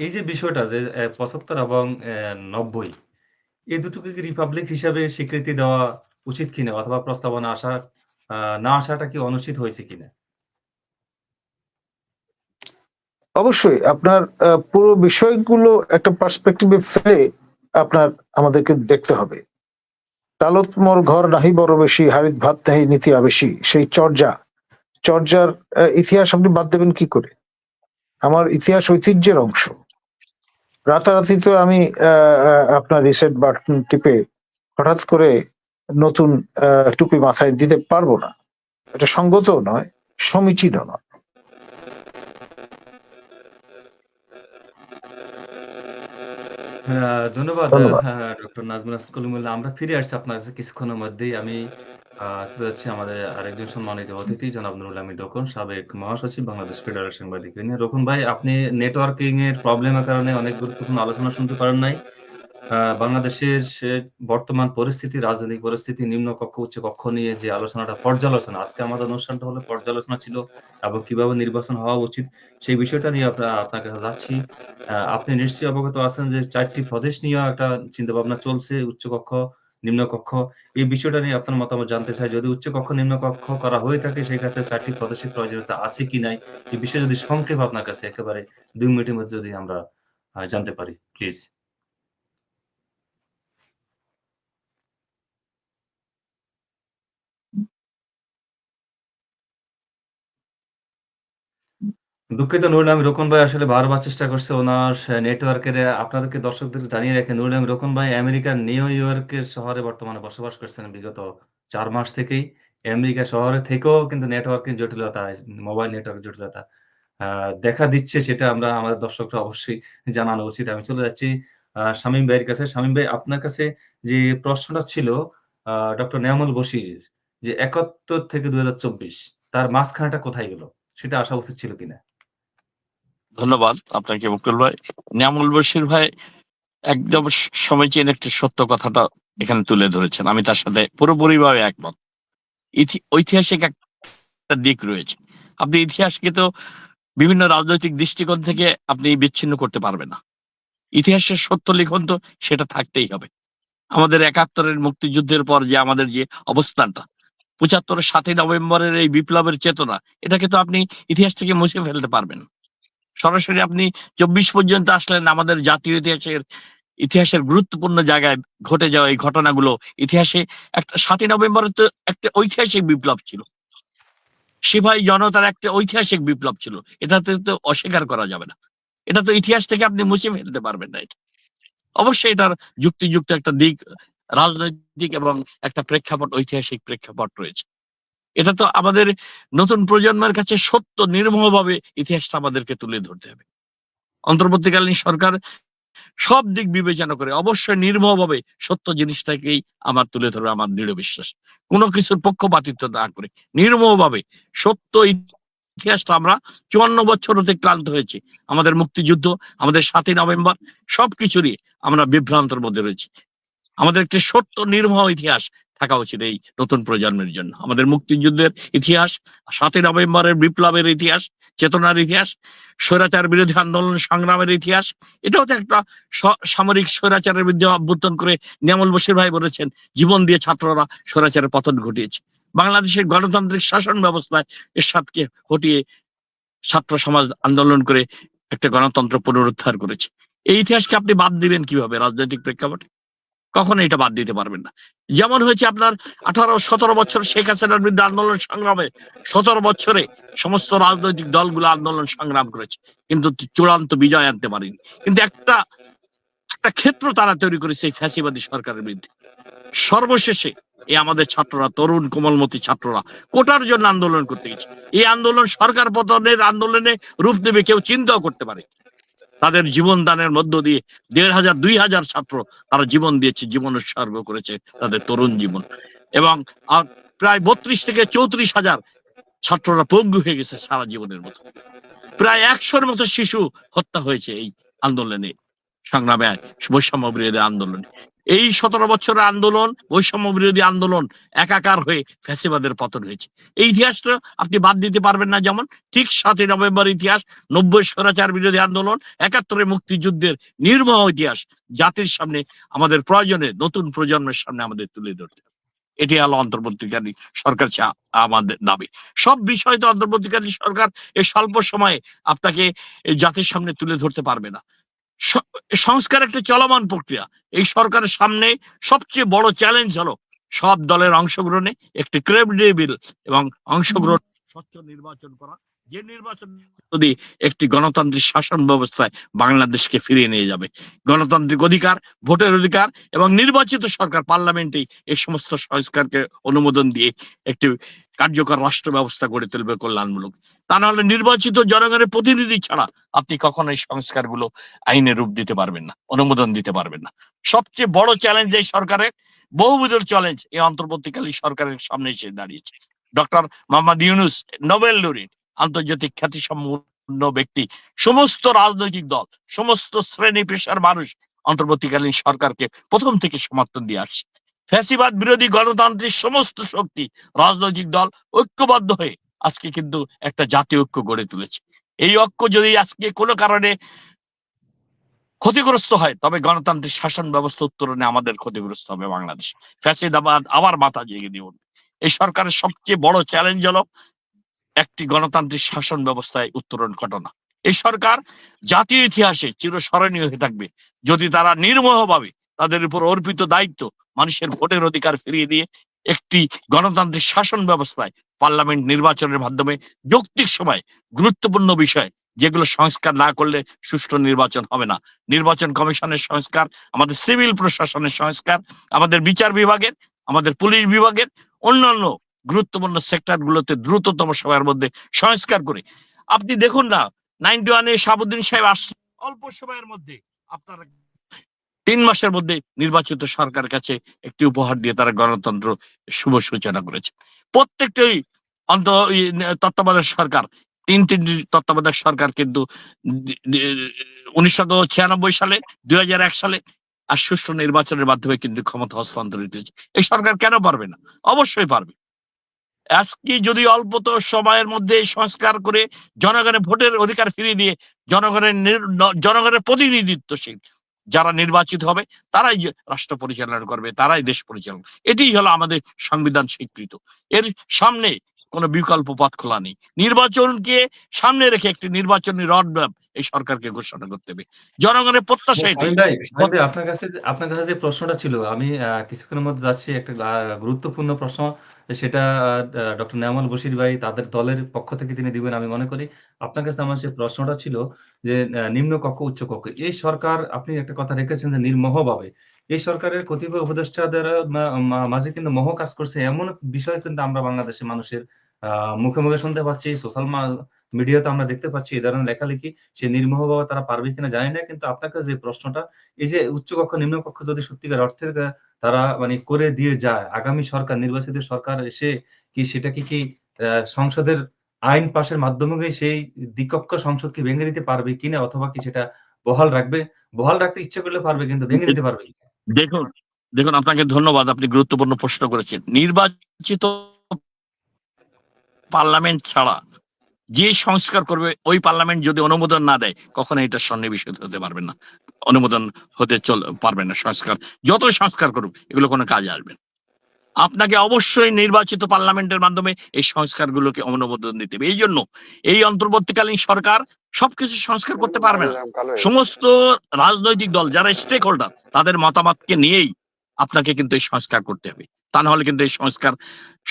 Speaker 1: এই যে বিষয়টা যে 75 এবং 90, এই দুটোকে কি রিপাবলিক হিসাবে স্বীকৃতি দেওয়া উচিত কিনা, অথবা প্রস্তাবনা আসা না আসাটা কি অনুচিত হয়েছে কিনা?
Speaker 2: অবশ্যই আপনার পুরো বিষয়গুলো একটা পার্সপেক্টিভে ফেলে আপনার আমাদেরকে দেখতে হবে। টালত মোর ঘর নাহি বড় বেশি, হারিত ভাত নাহি নীতি আবেশি, সেই চর্যার ইতিহাস আপনি বাদ দেবেন কি করে? আমার ইতিহাস ঐতিহ্যের অংশ। রাতারাতি তো আমি আপনার রিসেট বাটন টিপে হঠাৎ করে নতুন টুপি মাথায় দিতে পারবো না, এটা সঙ্গত নয়, সমীচীন নয়।
Speaker 1: ধন্যবাদ
Speaker 2: ধন্যবাদ।
Speaker 1: ডক্টর নাজমুল হাসান কলিমুল্লাহ। আমরা ফিরে আসছি আপনার কাছে কিছুক্ষণের মধ্যেই। আমি চলে যাচ্ছি আমাদের আরেকজন সম্মানিত অতিথি জনাব নুরুল আমিন রোকন, সাবেক মহাসচিব বাংলাদেশ ফেডারেল সাংবাদিক ইউনিয়ন। রোকন ভাই, আপনি নেটওয়ার্কিং এর প্রবলেমের কারণে অনেক গুরুত্বপূর্ণ আলোচনা শুনতে পারেন নাই। বাংলাদেশের বর্তমান পরিস্থিতি, রাজনৈতিক পরিস্থিতি, নিম্নকক্ষ উচ্চ কক্ষ নিয়ে যে আলোচনাটা, পর্যালোচনা, আজকে আমাদের অনুষ্ঠানটা হলো পর্যালোচনা ছিল, এবং কিভাবে নির্বাচন হওয়া উচিত সেই বিষয়টা নিয়ে আপনার কাছে যাচ্ছি। আপনি নিশ্চয়ই অবগত আছেন যে 4টি প্রদেশ নিয়ে একটা চিন্তাভাবনা চলছে, উচ্চকক্ষ, নিম্নকক্ষ। এই বিষয়টা নিয়ে আপনার মতামত জানতে চাই। যদি উচ্চকক্ষ নিম্নকক্ষ করা হয়ে থাকে, সেক্ষেত্রে 4টি প্রদেশের প্রয়োজনীয়তা আছে কি নাই, এই বিষয়ে যদি সংক্ষেপে আপনার কাছে একেবারে 2 মিনিটের মধ্যে যদি আমরা জানতে পারি, প্লিজ। দুঃখিত নুরুল আমিন রোকন ভাই আসলে বারবার চেষ্টা করছে ওনার নেটওয়ার্কের আপনাদেরকে দর্শকদেরকে জানিয়ে রাখেন নুরুল আমিন রোকন ভাই আমেরিকার নিউ ইয়র্কের শহরে বর্তমানে বসবাস করছেন বিগত ৪ মাস থেকেই। আমেরিকা শহরে থেকেও কিন্তু নেটওয়ার্কের জটিলতা, মোবাইল নেটওয়ার্কের জটিলতা দেখা দিচ্ছে, সেটা আমরা আমাদের দর্শকরা অবশ্যই জানানো উচিত। আমি চলে যাচ্ছি শামীম ভাইয়ের কাছে। শামীম ভাই আপনার কাছে যে প্রশ্নটা ছিল ডক্টর নেয়ামুল বশির যে ৭১ থেকে ২০২৪ তার মাঝখানেটা কোথায় গেল? সেটা আসা উচিত ছিল কিনা?
Speaker 4: ধন্যবাদ আপনাকে মুকুল ভাই। নিয়ামুল বশির ভাই একদম সমীচীন একটি সত্য কথাটা এখানে তুলে ধরেছেন, আমি তার সাথে পুরোপুরিভাবে একমত। ঐতিহাসিক একটা দিক রয়েছে। আপনি ইতিহাসকে তো বিভিন্ন রাজনৈতিক দৃষ্টিকোণ থেকে আপনি বিচ্ছিন্ন করতে পারবেন না। ইতিহাসের সত্য লিখন তো সেটা থাকতেই হবে। আমাদের ৭১-এর মুক্তিযুদ্ধের পর যে আমাদের যে অবস্থানটা, ৭৫-এর ৭ই নভেম্বরের এই বিপ্লবের চেতনা, এটাকে তো আপনি ইতিহাস থেকে মুছে ফেলতে পারবেন না। সরাসরি আপনি ২৪ পর্যন্ত আসলেন, আমাদের জাতীয় ইতিহাসের গুরুত্বপূর্ণ জায়গায় ঘটে যাওয়া এই ঘটনাগুলো ইতিহাসে একটা ৭ই নভেম্বরের তো একটা ঐতিহাসিক বিপ্লব ছিল, সিপাহী জনতার একটা ঐতিহাসিক বিপ্লব ছিল, এটাতে তো অস্বীকার করা যাবে না। এটা তো ইতিহাস থেকে আপনি মুছে ফেলতে পারবেন না। এটা অবশ্যই এটার যুক্তিযুক্ত একটা দিক, রাজনৈতিক এবং একটা প্রেক্ষাপট, ঐতিহাসিক প্রেক্ষাপট রয়েছে। এটা তো আমাদের নতুন প্রজন্মের কাছে সত্য নির্মমভাবে ইতিহাসটা আমাদেরকে তুলে ধরতে হবে। অন্তর্বর্তীকালীন সরকার সব দিক বিবেচনা করে অবশ্যই নির্মমভাবে সত্য জিনিসটাকেই আমার তুলে ধরবে, আমার দৃঢ় বিশ্বাস। কোনো কিছুর পক্ষপাতিত্ব না করে নির্মমভাবে সত্য ইতিহাসটা আমরা ৫৪ বছর হতে ক্লান্ত হয়েছি। আমাদের মুক্তিযুদ্ধ, আমাদের ৭ই নভেম্বর, সবকিছুরই আমরা বিভ্রান্তর মধ্যে রয়েছি। আমাদের একটি সত্য নির্মম ইতিহাস থাকা উচিত এই নতুন প্রজন্মের জন্য। আমাদের মুক্তিযুদ্ধের ইতিহাস, ৭ই নভেম্বরের বিপ্লবের ইতিহাস, চেতনার ইতিহাস, স্বৈরাচার বিরোধী আন্দোলন সংগ্রামের ইতিহাস, এটাও তো একটা সামরিক স্বৈরাচারের বিরুদ্ধে অভ্যুত্থান করে নিয়ামুল বশির ভাই বলেছেন জীবন দিয়ে ছাত্ররা স্বৈরাচারের পতন ঘটিয়েছে। বাংলাদেশের গণতান্ত্রিক শাসন ব্যবস্থায় এরশাদকে হটিয়ে ছাত্র সমাজ আন্দোলন করে একটা গণতন্ত্র পুনরুদ্ধার করেছে। এই ইতিহাসকে আপনি বাদ দিবেন কিভাবে রাজনৈতিক প্রেক্ষাপটে? কখনো এটা বাদ দিতে পারবেন না। যেমন হয়েছে আপনার ১৮-১৭ বছর শেখ হাসিনার বিরুদ্ধে আন্দোলন সংগ্রামে, ১৭ বছরে সমস্ত রাজনৈতিক দলগুলো আন্দোলন সংগ্রাম করেছে, কিন্তু চূড়ান্ত বিজয় আনতে পারেনি। কিন্তু একটা একটা ক্ষেত্র তারা তৈরি করেছে এই ফ্যাসিবাদী সরকারের বিরুদ্ধে। সর্বশেষে এই আমাদের ছাত্ররা, তরুণ কোমলমতি ছাত্ররা কোটার জন্য আন্দোলন করতে গেছে। এই আন্দোলন সরকার পতনের আন্দোলনে রূপ দেবে কেউ চিন্তাও করতে পারে। তাদের জীবন দানের মধ্য দিয়ে ১,৫০০-২,০০০ ছাত্র তারা জীবন দিয়েছে, জীবন উৎসর্গ করেছে তাদের তরুণ জীবন। এবং প্রায় ৩২ থেকে ৩৪,০০০ ছাত্ররা পঙ্গু হয়ে গেছে সারা জীবনের মতো। প্রায় ১০০-র মতো শিশু হত্যা হয়েছে এই আন্দোলনে, সংগ্রামে, বৈষম্য বিরোধী আন্দোলনে। এই ১৭ বছরের আন্দোলন, বৈষম্য বিরোধী আন্দোলন একাকার হয়ে ফ্যাসিবাদের পতন হয়েছে। এই ইতিহাসটা আপনি বাদ দিতে পারবেন না। যেমন ঠিক ৭ই নভেম্বর ইতিহাস, ৯০ স্বৈরাচার বিরোধী আন্দোলন, ৭১ মুক্তিযুদ্ধের নির্মম ইতিহাস জাতির সামনে, আমাদের প্রয়োজনে নতুন প্রজন্মের সামনে আমাদের তুলে ধরতে হবে। এটি হলো অন্তর্বর্তীকালীন সরকার আমাদের দাবি। সব বিষয় তো অন্তর্বর্তীকালীন সরকার এই স্বল্প সময়ে আপনাকে জাতির সামনে তুলে ধরতে পারবে না। সংস্কার একটা চলমান প্রক্রিয়া। এই সরকারের সামনে সবচেয়ে বড় চ্যালেঞ্জ হলো সব দলের অংশগ্রহণে একটি ক্রেডিবল এবং অংশগ্রহণ স্বচ্ছ নির্বাচন করা, যে নির্বাচন যদি একটি গণতান্ত্রিক শাসন ব্যবস্থায় বাংলাদেশকে ফিরিয়ে নিয়ে যাবে। গণতান্ত্রিক অধিকার, ভোটের অধিকার এবং নির্বাচিত সরকার, পার্লামেন্টেই এই সমস্ত সংস্কারকে অনুমোদন দিয়ে একটি কার্যকর রাষ্ট্র ব্যবস্থা গড়ে তুলবে কল্যাণমূলক। তা নাহলে নির্বাচিত জনগণের প্রতিনিধি ছাড়া আপনি কখনো এই সংস্কারগুলো আইনে রূপ দিতে পারবেন না, অনুমোদন দিতে পারবেন না। সবচেয়ে বড় চ্যালেঞ্জ এই সরকারের, বহুবিধ চ্যালেঞ্জ এই অন্তর্বর্তীকালীন সরকারের সামনে এসে দাঁড়িয়েছে। ডক্টর মোহাম্মদ ইউনূস, নোবেল লরিড, আন্তর্জাতিক খ্যাতিসম্পন্ন ব্যক্তি, সমস্ত রাজনৈতিক দল, সমস্ত শ্রেণী পেশার মানুষ অন্তর্বর্তীকালীন সরকারকে প্রথম থেকে সমর্থন দিয়ে আসছে। ফ্যাসিবাদ বিরোধী গণতান্ত্রিক সমস্ত শক্তি, রাজনৈতিক দল ঐক্যবদ্ধ হয়ে আজকে কিন্তু একটা জাতীয় ঐক্য গড়ে তুলেছে। এই ঐক্য যদি আজকে কোনো কারণে ক্ষতিগ্রস্ত হয়, তবে গণতান্ত্রিক শাসন ব্যবস্থা উত্তরণে আমাদের ক্ষতিগ্রস্ত হবে বাংলাদেশ। ফ্যাসিবাদ আবার মাথা জেগে দিয়ে উঠবে। এই সরকারের সবচেয়ে বড় চ্যালেঞ্জ হলো একটি গণতান্ত্রিক শাসন ব্যবস্থায় উত্তরণ ঘটনা। এই সরকার জাতীয় ইতিহাসে চিরস্মরণীয় হয়ে থাকবে যদি তারা নির্মমভাবে তাদের উপর অর্পিত দায়িত্ব, মানুষের ভোটের অধিকার ফিরিয়ে দিয়ে একটি গণতান্ত্রিক শাসন ব্যবস্থায় পার্লামেন্ট নির্বাচনের মাধ্যমে যৌক্তিক সময় গুরুত্বপূর্ণ বিষয় যেগুলো সংস্কার না করলে সুষ্ঠু নির্বাচন হবে না। নির্বাচন কমিশনের সংস্কার, আমাদের সিভিল প্রশাসনের সংস্কার, আমাদের বিচার বিভাগের, আমাদের পুলিশ বিভাগের, অন্যান্য গুরুত্বপূর্ণ সেক্টর গুলোতে দ্রুততম সময়ের মধ্যে সংস্কার করে আপনি দেখুন না, 91-এ শাহাবুদ্দিন সাহেব আসছে অল্প সময়ের মধ্যে, আপনারা 3 মাসের মধ্যে নির্বাচিত সরকারের কাছে একটি উপহার দিয়ে তারা গণতন্ত্র শুভ সূচনা করেছে। প্রত্যেকটি তত্ত্বাবধায়ক সরকার, তিনটি তত্ত্বাবধায়ক সরকার কিন্তু 1996 সালে, 2001 সালে আর সুষ্ঠু নির্বাচনের মাধ্যমে কিন্তু ক্ষমতা হস্তান্তরিত হয়েছে। এই সরকার কেন পারবে না? অবশ্যই পারবে। আজকে যদি অল্প তো সময়ের মধ্যে সংস্কার করে জনগণের ভোটের অধিকার ফিরিয়ে দিয়ে জনগণের প্রতিনিধিত্বশীল যারা নির্বাচিত হবে তারাই রাষ্ট্র পরিচালনা করবে, তারাই দেশ পরিচালনা। এটাই হলো আমাদের সংবিধান স্বীকৃত। এর সামনে কোনো বিকল্প পথ খোলা নেই। নির্বাচনকে সামনে রেখে একটি নির্বাচনী রডম্যাপ এই সরকারকে ঘোষণা করতে হবে। জনগণের প্রত্যাশা এটাই।
Speaker 1: শামীম ভাই, আপনার কাছে যে প্রশ্নটা ছিল, আমি কিছুক্ষণের মধ্যে যাচ্ছি একটা গুরুত্বপূর্ণ প্রশ্ন, সেটা ডক্টর নেয়ামুল বশির ভাই তাদের দলের পক্ষ থেকে তিনি দিবেন আমি মনে করি। আপনার কাছে আমার যে প্রশ্নটা ছিল যে নিম্ন কক্ষ উচ্চ কক্ষ, এই সরকার, আপনি একটা কথা রেখেছেন যে নির্মোহভাবে এই সরকারের কতিপয় উপদেষ্টাদের মাঝে কিন্তু মোহ কাজ করছে, এমন বিষয় কিন্তু আমরা বাংলাদেশের মানুষের মুখে মুখে শুনতে পাচ্ছি, সোশ্যাল মিডিয়াতে আমরা দেখতে পাচ্ছি এই ধরনের লেখালেখি। সে নির্মোহভাবে তারা পারবে কিনা জানি না, কিন্তু আপনাকে যে প্রশ্নটা, এই যে উচ্চকক্ষ নিম্নকক্ষ যদি সত্যিকার অর্থের তারা মানে করে দিয়ে যায়, আগামী সরকার, নির্বাচিত সরকার এসে কি সেটাকে কি সংসদের আইন পাশের মাধ্যমে সেই দ্বিকক্ষ সংসদ কি ভেঙে দিতে পারবে কিনা, অথবা কি সেটা বহাল রাখতে ইচ্ছে করলে পারবে, কিন্তু ভেঙে দিতে পারবে কিনা?
Speaker 4: দেখুন দেখুন আপনাকে ধন্যবাদ, আপনি গুরুত্বপূর্ণ প্রশ্ন করেছেন। নির্বাচিত পার্লামেন্ট ছাড়া যে সংস্কার করবে ওই পার্লামেন্ট যদি অনুমোদন না দেয় কখনো এটা সন্নিবেশিত হতে পারবে না, অনুমোদন হতে পারবে না। সংস্কার যতই সংস্কার করুক এগুলো কোনো কাজে আসবে না। আপনাকে অবশ্যই নির্বাচিত পার্লামেন্টের মাধ্যমে এই সংস্কারগুলোকে অনুমোদন দিতে হবে। এই জন্য এই অন্তর্বর্তীকালীন সরকার সবকিছু সংস্কার করতে পারবে না। সমস্ত রাজনৈতিক দল যারা স্টেক হোল্ডার তাদের মতামতকে নিয়েই আপনাকে কিন্তু এই সংস্কার করতে হবে। তা না হলে কিন্তু এই সংস্কার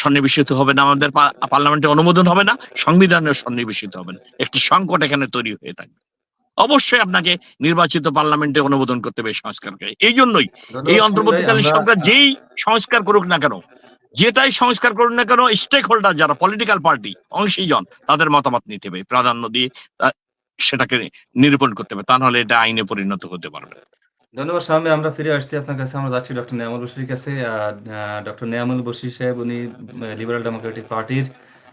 Speaker 4: সন্নিবেশিত হবে না, আমাদের পার্লামেন্টে অনুমোদন হবে না, সংবিধানেও সন্নিবেশিত হবে না। একটি সংকট এখানে তৈরি হয়ে থাকবে। অবশ্যই আপনাকে নির্বাচিত পার্লামেন্টে অনুমোদন করতে হবে সংস্কারকে। এই জন্যই এই অন্তর্বর্তীকালীন সরকার যেই সংস্কার করুক না কেন, যেটাই সংস্কার করুক না কেন, স্টেক হোল্ডার যারা পলিটিক্যাল পার্টি অংশীজন তাদের মতামত নিতে হবে, প্রাধান্য দিয়ে সেটাকে নিরূপণ করতে হবে। তা নাহলে এটা আইনে পরিণত হতে পারবে।
Speaker 1: ধন্যবাদ স্বামী, আমরা ফিরে আসছি আপনার কাছে। আমরা যাচ্ছি ডক্টর নেয়ামুল বশিরের কাছে। ডক্টর নেয়ামুল বশির সাহেব উনি লিবারেল ডেমোক্রেটিক পার্টির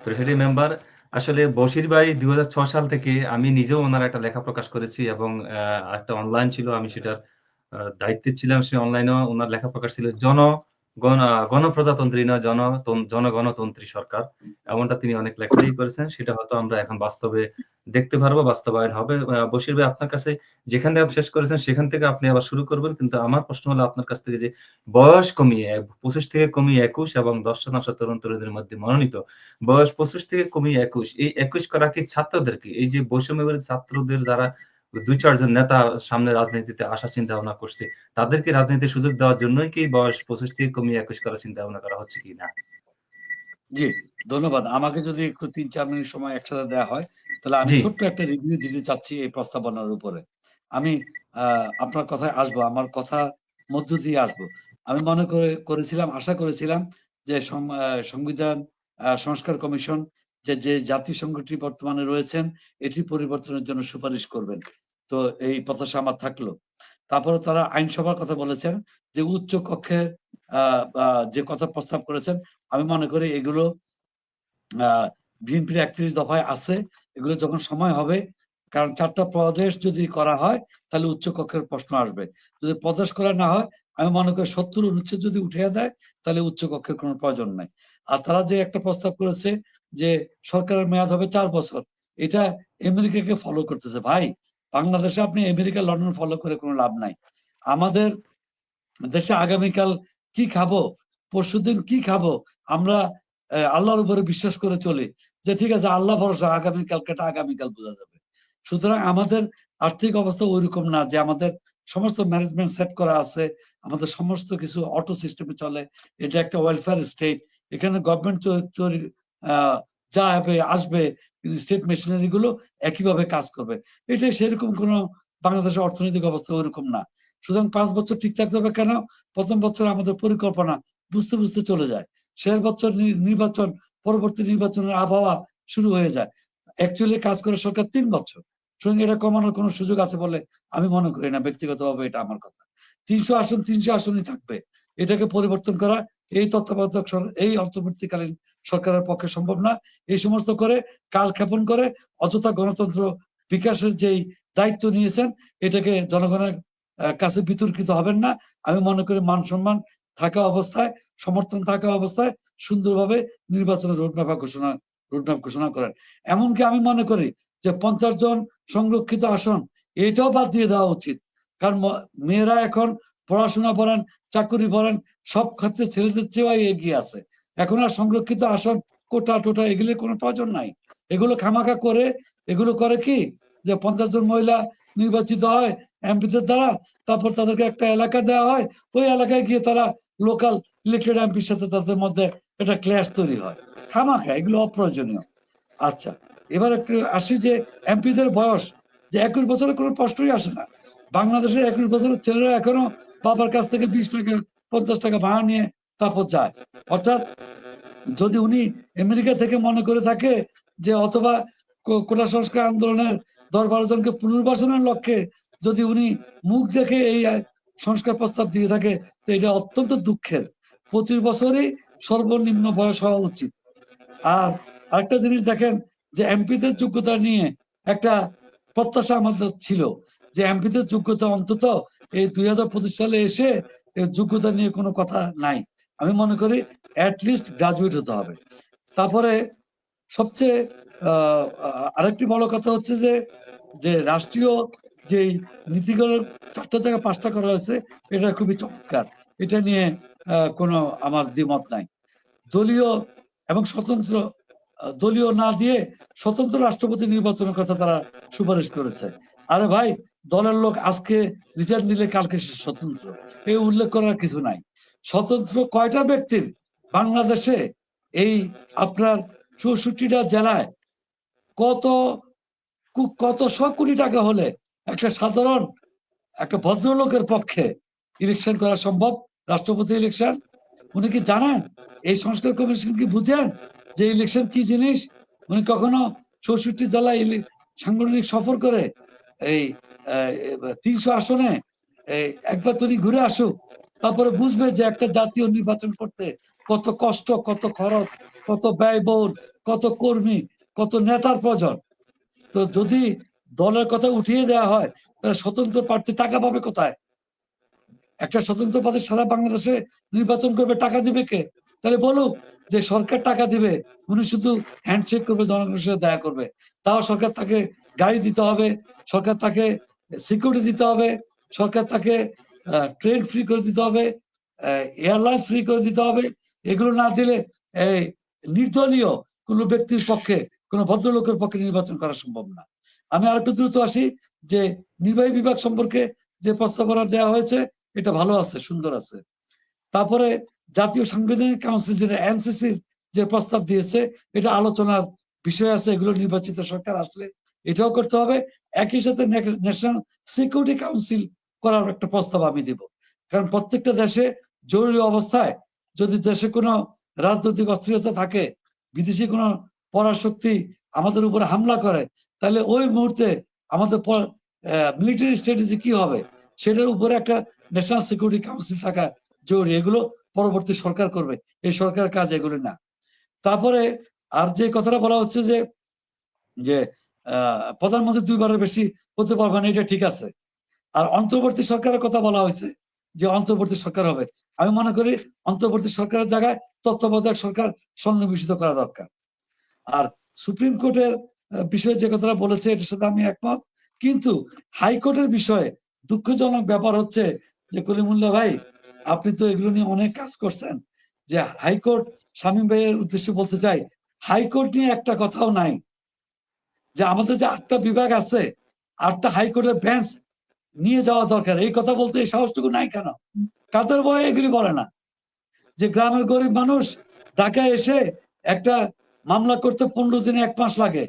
Speaker 1: প্রেসিডিয়াম মেম্বার। আসলে বশির ভাই 2006 সাল থেকে, আমি নিজেও ওনার একটা লেখা প্রকাশ করেছি এবং একটা অনলাইন ছিল, আমি সেটার দায়িত্বে ছিলাম। সে অনলাইনেও ওনার লেখা প্রকাশ ছিল, গণপ্রজাতন্ত্রী নয়, জনগণতন্ত্রী সরকার, এমনটা তিনি অনেক লেখালেখি করেছেন। সেটা হয়তো আমরা এখন বাস্তবে দেখতে পারবো, বাস্তবায়ন হবে। বশির ভাই, আপনার কাছে যেখানে আপনি শেষ করেছেন সেখান থেকে আপনি আবার শুরু করবেন, কিন্তু আমার প্রশ্ন হলো আপনার কাছ থেকে যে বয়স কমিয়ে 25 থেকে কমিয়ে 21 এবং 10% তরুণ তরুণীদের মধ্যে মনোনীত, বয়স 25 থেকে কমিয়ে 21, এই 21 করা কি ছাত্রদেরকে, এই যে বৈষম্য বিরোধী ছাত্রদের যারা 2-4 জন নেতা সামনে রাজনীতিতে আসার চিন্তা ভাবনা করছে, তাদেরকে রাজনীতির সুযোগ দেওয়ার জন্যই কি বয়স 25 থেকে কমিয়ে 21 করার চিন্তা ভাবনা করা হচ্ছে কি না?
Speaker 5: জি, ধন্যবাদ। আমাকে যদি একটু 3-4 মিনিট সময় একসাথে দেওয়া হয়, তাহলে আমি
Speaker 1: জি।
Speaker 5: ছোট্ট একটা রিভিউ দিতে চাচ্ছি এই প্রস্তাবনার উপরে। আমি আপনার কথায় আসবো, আমার কথার মধ্য দিয়ে আসবো। আমি মনে করেছিলাম, আশা করেছিলাম যে সংবিধান সংস্কার কমিশন যে জাতিসংঘটি বর্তমানে রয়েছেন, এটি পরিবর্তনের জন্য সুপারিশ করবেন। তো এই প্রত্যাশা আমার থাকলো। তারপরে তারা আইনসভার কথা বলেছেন, যে উচ্চ কক্ষের যে কথা প্রস্তাব করেছেন, আমি মনে করি এগুলো বিএনপির 31 দফায় আছে। এগুলো যখন সময় হবে, কারণ 4টা প্রদেশ যদি করা হয় তাহলে উচ্চ কক্ষের প্রশ্ন আসবে। যদি প্রদেশ করা না হয়, আমি মনে করি 70 অনুচ্ছেদ যদি উঠিয়ে দেয় তাহলে উচ্চ কক্ষের কোনো প্রয়োজন নাই। আর তারা যে একটা প্রস্তাব করেছে যে সরকারের মেয়াদ হবে 4 বছর, এটা আমেরিকাকে ফলো করতেছে। ভাই, বাংলাদেশে আপনি আমেরিকা, লন্ডন ফলো করে কোনো লাভ নাই। আমাদের দেশে আগামীকাল কি খাবো, পরশুদিন কি খাবো, আমরা আল্লাহর উপরে বিশ্বাস করে চলি যে ঠিক আছে, আল্লাহ ভরসা, আগামীকালকেটা আগামীকাল বোঝা যাবে। সুতরাং আমাদের আর্থিক অবস্থা ওইরকম না যে আমাদের সমস্ত ম্যানেজমেন্ট সেট করা আছে, আমাদের সমস্ত কিছু অটো সিস্টেমে চলে। এটা একটা ওয়েলফেয়ার স্টেট, এখানে গভর্নমেন্ট যা হবে আসবে, কিন্তু স্টেট মেশিনারি গুলো একইভাবে কাজ করবে। এটা সেরকম কোনো বাংলাদেশের অর্থনৈতিক অবস্থা ওরকম না। সুতরাং 5 বছর ঠিক থাকতে হবে কেন? প্রথম বছর আমাদের পরিকল্পনা বুঝতে বুঝতে চলে যায়। শেষ বছর নির্বাচন, পরবর্তী নির্বাচনের আবহাওয়া শুরু হয়ে যায়। অ্যাকচুয়ালি কাজ করে সরকার 3 বছর। সুতরাং এটা কমানোর কোনো সুযোগ আছে বলে আমি মনে করি না, ব্যক্তিগতভাবে এটা আমার কথা। 300 আসন 300 আসনই থাকবে। এটাকে পরিবর্তন করা এই তত্ত্বাবধায়ক এই অন্তর্বর্তীকালীন সরকারের পক্ষে সম্ভব না। এই সমস্ত করে কালক্ষেপণ করে অযথা গণতন্ত্র বিকাশের যেই দায়িত্ব নিয়েছেন, এটাকে জনগণের কাছে বিতর্কিত হবেন না। আমি মনে করি মান সম্মান থাকা অবস্থায়, সমর্থন থাকা অবস্থায় সুন্দরভাবে নির্বাচনের রোডম্যাপ ঘোষণা করেন। এমনকি আমি মনে করি যে 50 জন সংরক্ষিত আসন এটাও বাদ দিয়ে দেওয়া উচিত। কারণ মেয়েরা এখন পড়াশোনা বলেন, চাকরি বলেন, সব ক্ষেত্রে ছেলেদের চেয়েও এগিয়ে আছে। এখন আর সংরক্ষিত আসন কোটা টোটা এগুলোর কোনো প্রয়োজন নাই। এগুলো খামাখা করে, এগুলো করে কি যে 50 জন মহিলা নির্বাচিত হয় এমপিদের দ্বারা, তারপর তাদেরকে একটা এলাকা দেওয়া হয়, ওই এলাকায় গিয়ে তারা লোকাল ইলেক্টেড এমপির সাথে তাদের মধ্যে একটা ক্ল্যাশ তৈরি হয়। খামাখা, এগুলো অপ্রয়োজনীয়। আচ্ছা, এবার একটু আসি যে এমপিদের বয়স যে 21 বছরের কোনো প্রশ্নই আসে না। বাংলাদেশের 21 বছরের ছেলেরা এখনো বাবার কাছ থেকে 20 টাকা 50 টাকা ভাড়া নিয়ে তারপর যায়। অর্থাৎ যদি উনি আমেরিকা থেকে মনে করে থাকে যে অথবা কোটা সংস্কার আন্দোলনের 10-12 জনকে পুনর্বাসনের লক্ষ্যে যদি উনি মুখ দেখে এই সংস্কার প্রস্তাব দিয়ে থাকে, তো এটা অত্যন্ত দুঃখের। 25 বছরই সর্বনিম্ন বয়স হওয়া উচিত। আর আরেকটা জিনিস দেখেন যে এমপিদের যোগ্যতা নিয়ে একটা প্রত্যাশা আমাদের ছিল যে এমপিদের যোগ্যতা অন্তত এই 2025 সালে এসে যোগ্যতা নিয়ে কোনো কথা নাই। আমি মনে করি অ্যাটলিস্ট গ্রাজুয়েট হতে হবে। তারপরে সবচেয়ে আরেকটি বড় কথা হচ্ছে যে যে রাষ্ট্রীয় যেই নীতিগুলোর 4টা জায়গায় 5টা করা হয়েছে, এটা খুবই চমৎকার। এটা নিয়ে কোনো আমার দ্বিমত নাই। দলীয় এবং স্বতন্ত্র, দলীয় না দিয়ে স্বতন্ত্র রাষ্ট্রপতি নির্বাচনের কথা তারা সুপারিশ করেছে। আরে ভাই, দলের লোক আজকে রিজাইন দিলে কালকে সে স্বতন্ত্র, এই উল্লেখ করার কিছু নাই। স্বতন্ত্র কয়টা ব্যক্তির বাংলাদেশে এই আপনার 64টা জেলায় কত কত 100 কোটি টাকা হলে একটা সাধারণ একটা ভদ্রলোকের পক্ষে ইলেকশন করা সম্ভব? রাষ্ট্রপতি ইলেকশন উনি কি জানেন? এই সংস্কার কমিশন কি বুঝেন যে ইলেকশন কি জিনিস? উনি কখনো 64 জেলায় সাংগঠনিক সফর করে এই 300 আসনে একবার তিনি ঘুরে আসুক, তারপরে বুঝবে যে একটা জাতীয় নির্বাচন করতে কত কষ্ট, কত খরচ, কত ব্যয়বহুল, কত কর্মী, কত নেতার প্রয়োজন। তো যদি দলের কথা উঠিয়ে দেওয়া হয়, তাহলে স্বতন্ত্র প্রার্থী টাকা পাবে কোথায়? একটা স্বতন্ত্র পদে সারা বাংলাদেশে নির্বাচন করবে, টাকা দিবে কে? তাহলে বলুক যে সরকার টাকা দিবে, উনি শুধু হ্যান্ডশেক করবে, জনগণের সাথে দেখা করবে। তাও সরকার তাকে গাড়ি দিতে হবে, সরকার তাকে সিকিউরিটি দিতে হবে, সরকার তাকে ট্রেন ফ্রি করে দিতে হবে, এয়ারলাইন্স ফ্রি করে দিতে হবে। এগুলো না দিলে এই নির্দলীয় কোনো ব্যক্তির পক্ষে, কোনো ভদ্রলোকের পক্ষে নির্বাচন করা সম্ভব না। আমি আরেকটু দ্রুত আসি যে নির্বাহী বিভাগ সম্পর্কে যে প্রস্তাবনা দেওয়া হয়েছে, এটা ভালো আছে, সুন্দর আছে। তারপরে জাতীয় সাংবিধানিক কাউন্সিল যেটা এনসিসির যে প্রস্তাব দিয়েছে, এটা আলোচনার বিষয় আছে। এগুলো নির্বাচিত সরকার আসলে এটাও করতে হবে। একই সাথে ন্যাশনাল সিকিউরিটি কাউন্সিল করার একটা প্রস্তাব আমি দিব। কারণ প্রত্যেকটা দেশে জরুরি অবস্থায় যদি দেশে কোনো রাজনৈতিক অস্থিরতা থাকে, বিদেশি কোনো পরাশক্তি আমাদের উপরে হামলা করে, তাহলে ওই মুহূর্তে আমাদের মিলিটারি স্ট্র্যাটেজি কি হবে, সেটার উপরে একটা ন্যাশনাল সিকিউরিটি কাউন্সিল থাকা জরুরি। এগুলো পরবর্তী সরকার করবে, এই সরকারের কাজ এগুলো না। তারপরে আর যে কথাটা বলা হচ্ছে যে যে প্রধানমন্ত্রী 2 বারের বেশি হতে পারবে না, এটা ঠিক আছে। আর অন্তর্বর্তী সরকারের কথা বলা হয়েছে যে অন্তর্বর্তী সরকার হবে। আমি মনে করি অন্তর্বর্তী সরকারের জায়গায় তত্ত্বাবধায়ক সরকার সন্নিবেশিত করা দরকার। আর সুপ্রিম কোর্টের বিষয়ে যে কথাটা বলেছে, এটার সাথে আমি একমত। কিন্তু হাইকোর্টের বিষয়ে দুঃখজনক ব্যাপার হচ্ছে যে কলিমুল্লাহ ভাই, আপনি তো এগুলো নিয়ে অনেক কাজ করছেন, যে হাইকোর্ট, শামীম ভাইয়ের উদ্দেশ্যে বলতে চাই, হাইকোর্ট নিয়ে একটা কথাও নাই। যে আমাদের যে 8টা বিভাগ আছে, 8টা হাইকোর্টের বেঞ্চ নিয়ে যাওয়া দরকার, এই কথা বলতে এই সাহসটুকু নাই কেন? কাদের ভয়ে এগুলি বলে না? যে গ্রামের গরিব মানুষ ঢাকায় এসে একটা মামলা করতে 15 দিনে 1 মাস লাগে।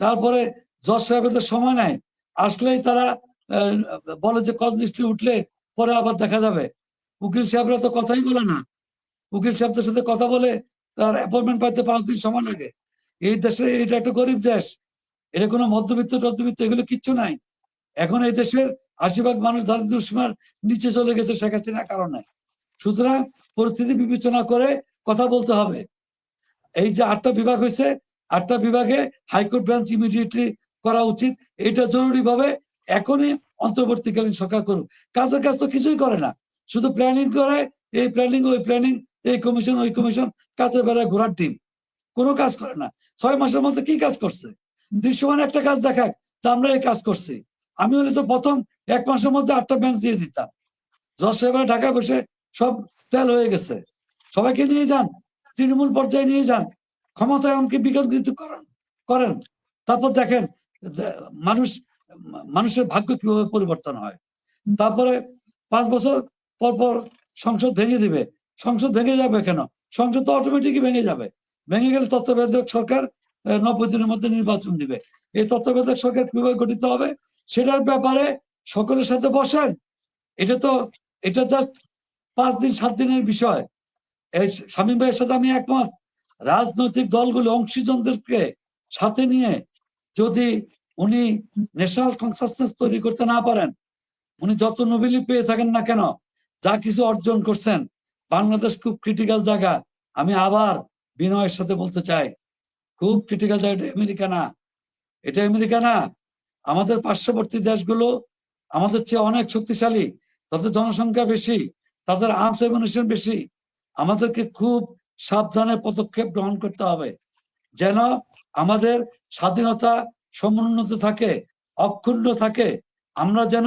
Speaker 5: তারপরে জজ সাহেবদের সময় নাই, আসলেই তারা বলে যে কজ লিস্টে উঠলে পরে আবার দেখা যাবে। উকিল সাহেবরা তো কথাই বলে না, উকিল সাহেবদের সাথে কথা বলে তার অ্যাপয়েন্টমেন্ট পাইতে 5 দিন সময় লাগে। এই দেশে এটা একটা গরিব দেশ, এটা কোনো মধ্যবিত্ত টধ্যবিত্ত এগুলো কিচ্ছু নাই। এখন এই দেশের 80% মানুষ দারিদ্র্য সীমার নিচে চলে গেছে শেখ হাসিনার কারণে। সুতরাং পরিস্থিতি বিবেচনা করে কথা বলতে হবে। এই যে 8টা বিভাগ হয়েছে, 8টা বিভাগে হাইকোর্ট বেঞ্চ ইমিডিয়েটলি করা উচিত। এটা জরুরি ভাবে এখনই অন্তর্বর্তীকালীন সরকার করুক। কাজের কাজ তো কিছুই করে না, শুধু প্ল্যানিং করে, এই প্ল্যানিং ওই প্ল্যানিং, এই কমিশন ওই কমিশন, কাজের বেলায় ঘোরার টিম, কোনো কাজ করে না। 6 মাসের মধ্যে কি কাজ করছে? দৃশ্যমান একটা কাজ দেখাক তা আমরা এই কাজ করছি। আমি হলে তো প্রথম 1 মাসের মধ্যে 8টা বেঞ্চ দিয়ে দিতাম। জজ সাহেবরা ঢাকায় বসে সব তেল হয়ে গেছে, সবাইকে নিয়ে যান, তৃণমূল পর্যায়ে নিয়ে যান, ক্ষমতায়নকে বিকেন্দ্রিত করেন, তারপর দেখেন মানুষের ভাগ্য কিভাবে পরিবর্তন হয়। তারপরে 5 বছর পর পর সংসদ ভেঙে দিবে। সংসদ ভেঙে যাবে কেন? সংসদ তো অটোমেটিকই ভেঙে যাবে। ভেঙে গেলে তত্ত্বাবধায়ক সরকার 90 দিনের মধ্যে নির্বাচন দিবে। এই তত্ত্বাবধায়ক সরকার কিভাবে গঠিত হবে সেটার ব্যাপারে সকলের সাথে বসেন। এটা জাস্ট 5 দিন 7 দিনের বিষয়। এই শামীম ভাইয়ের সাথে আমি একমত। রাজনৈতিক দলগুলো অংশীজনদেরকে সাথে নিয়ে যদি উনি ন্যাশনাল কনসাসনেস তৈরি করতে না পারেন, উনি যত নোবেলই পেয়ে থাকেন না কেন, যা কিছু অর্জন করছেন, বাংলাদেশ খুব ক্রিটিক্যাল জায়গা। আমি আবার বিনয়ের সাথে বলতে চাই, খুব ক্রিটিক্যাল জায়গা। এটা আমেরিকা না, এটা আমেরিকা না। আমাদের পার্শ্ববর্তী দেশগুলো আমাদের চেয়ে অনেক শক্তিশালী, তাদের জনসংখ্যা বেশি, তাদের আর্মস অ্যামিউনিশন বেশি। আমাদেরকে খুব সাবধানে পদক্ষেপ গ্রহণ করতে হবে যেন আমাদের স্বাধীনতা সমুন্নত থাকে, অক্ষুণ্ণ থাকে। আমরা যেন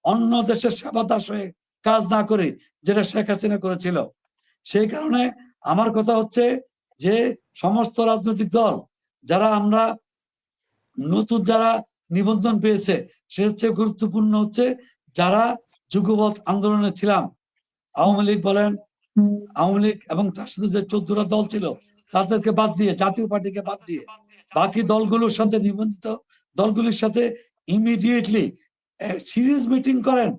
Speaker 5: অন্য দেশের সেবা দাস হয়ে কাজ না করি, যেটা শেখ হাসিনা করেছিল। সেই কারণে আমার কথা হচ্ছে যে সমস্ত রাজনৈতিক দল যারা আমরা নতুন যারা নিবন্ধন পেয়েছে, সে হচ্ছে গুরুত্বপূর্ণ হচ্ছে যারা যুগপৎ আন্দোলনে ছিলাম। আওয়ামী লীগ বলেন, আওয়ামী লীগ এবং তার সাথে যে 14টা দল ছিল তাদেরকে বাদ দিয়ে, জাতীয় পার্টিকে বাদ দিয়ে বাকি দলগুলোর সাথে, নিবন্ধিত দলগুলির সাথে ইমিডিয়েটলি সিরিজ মিটিং করেন।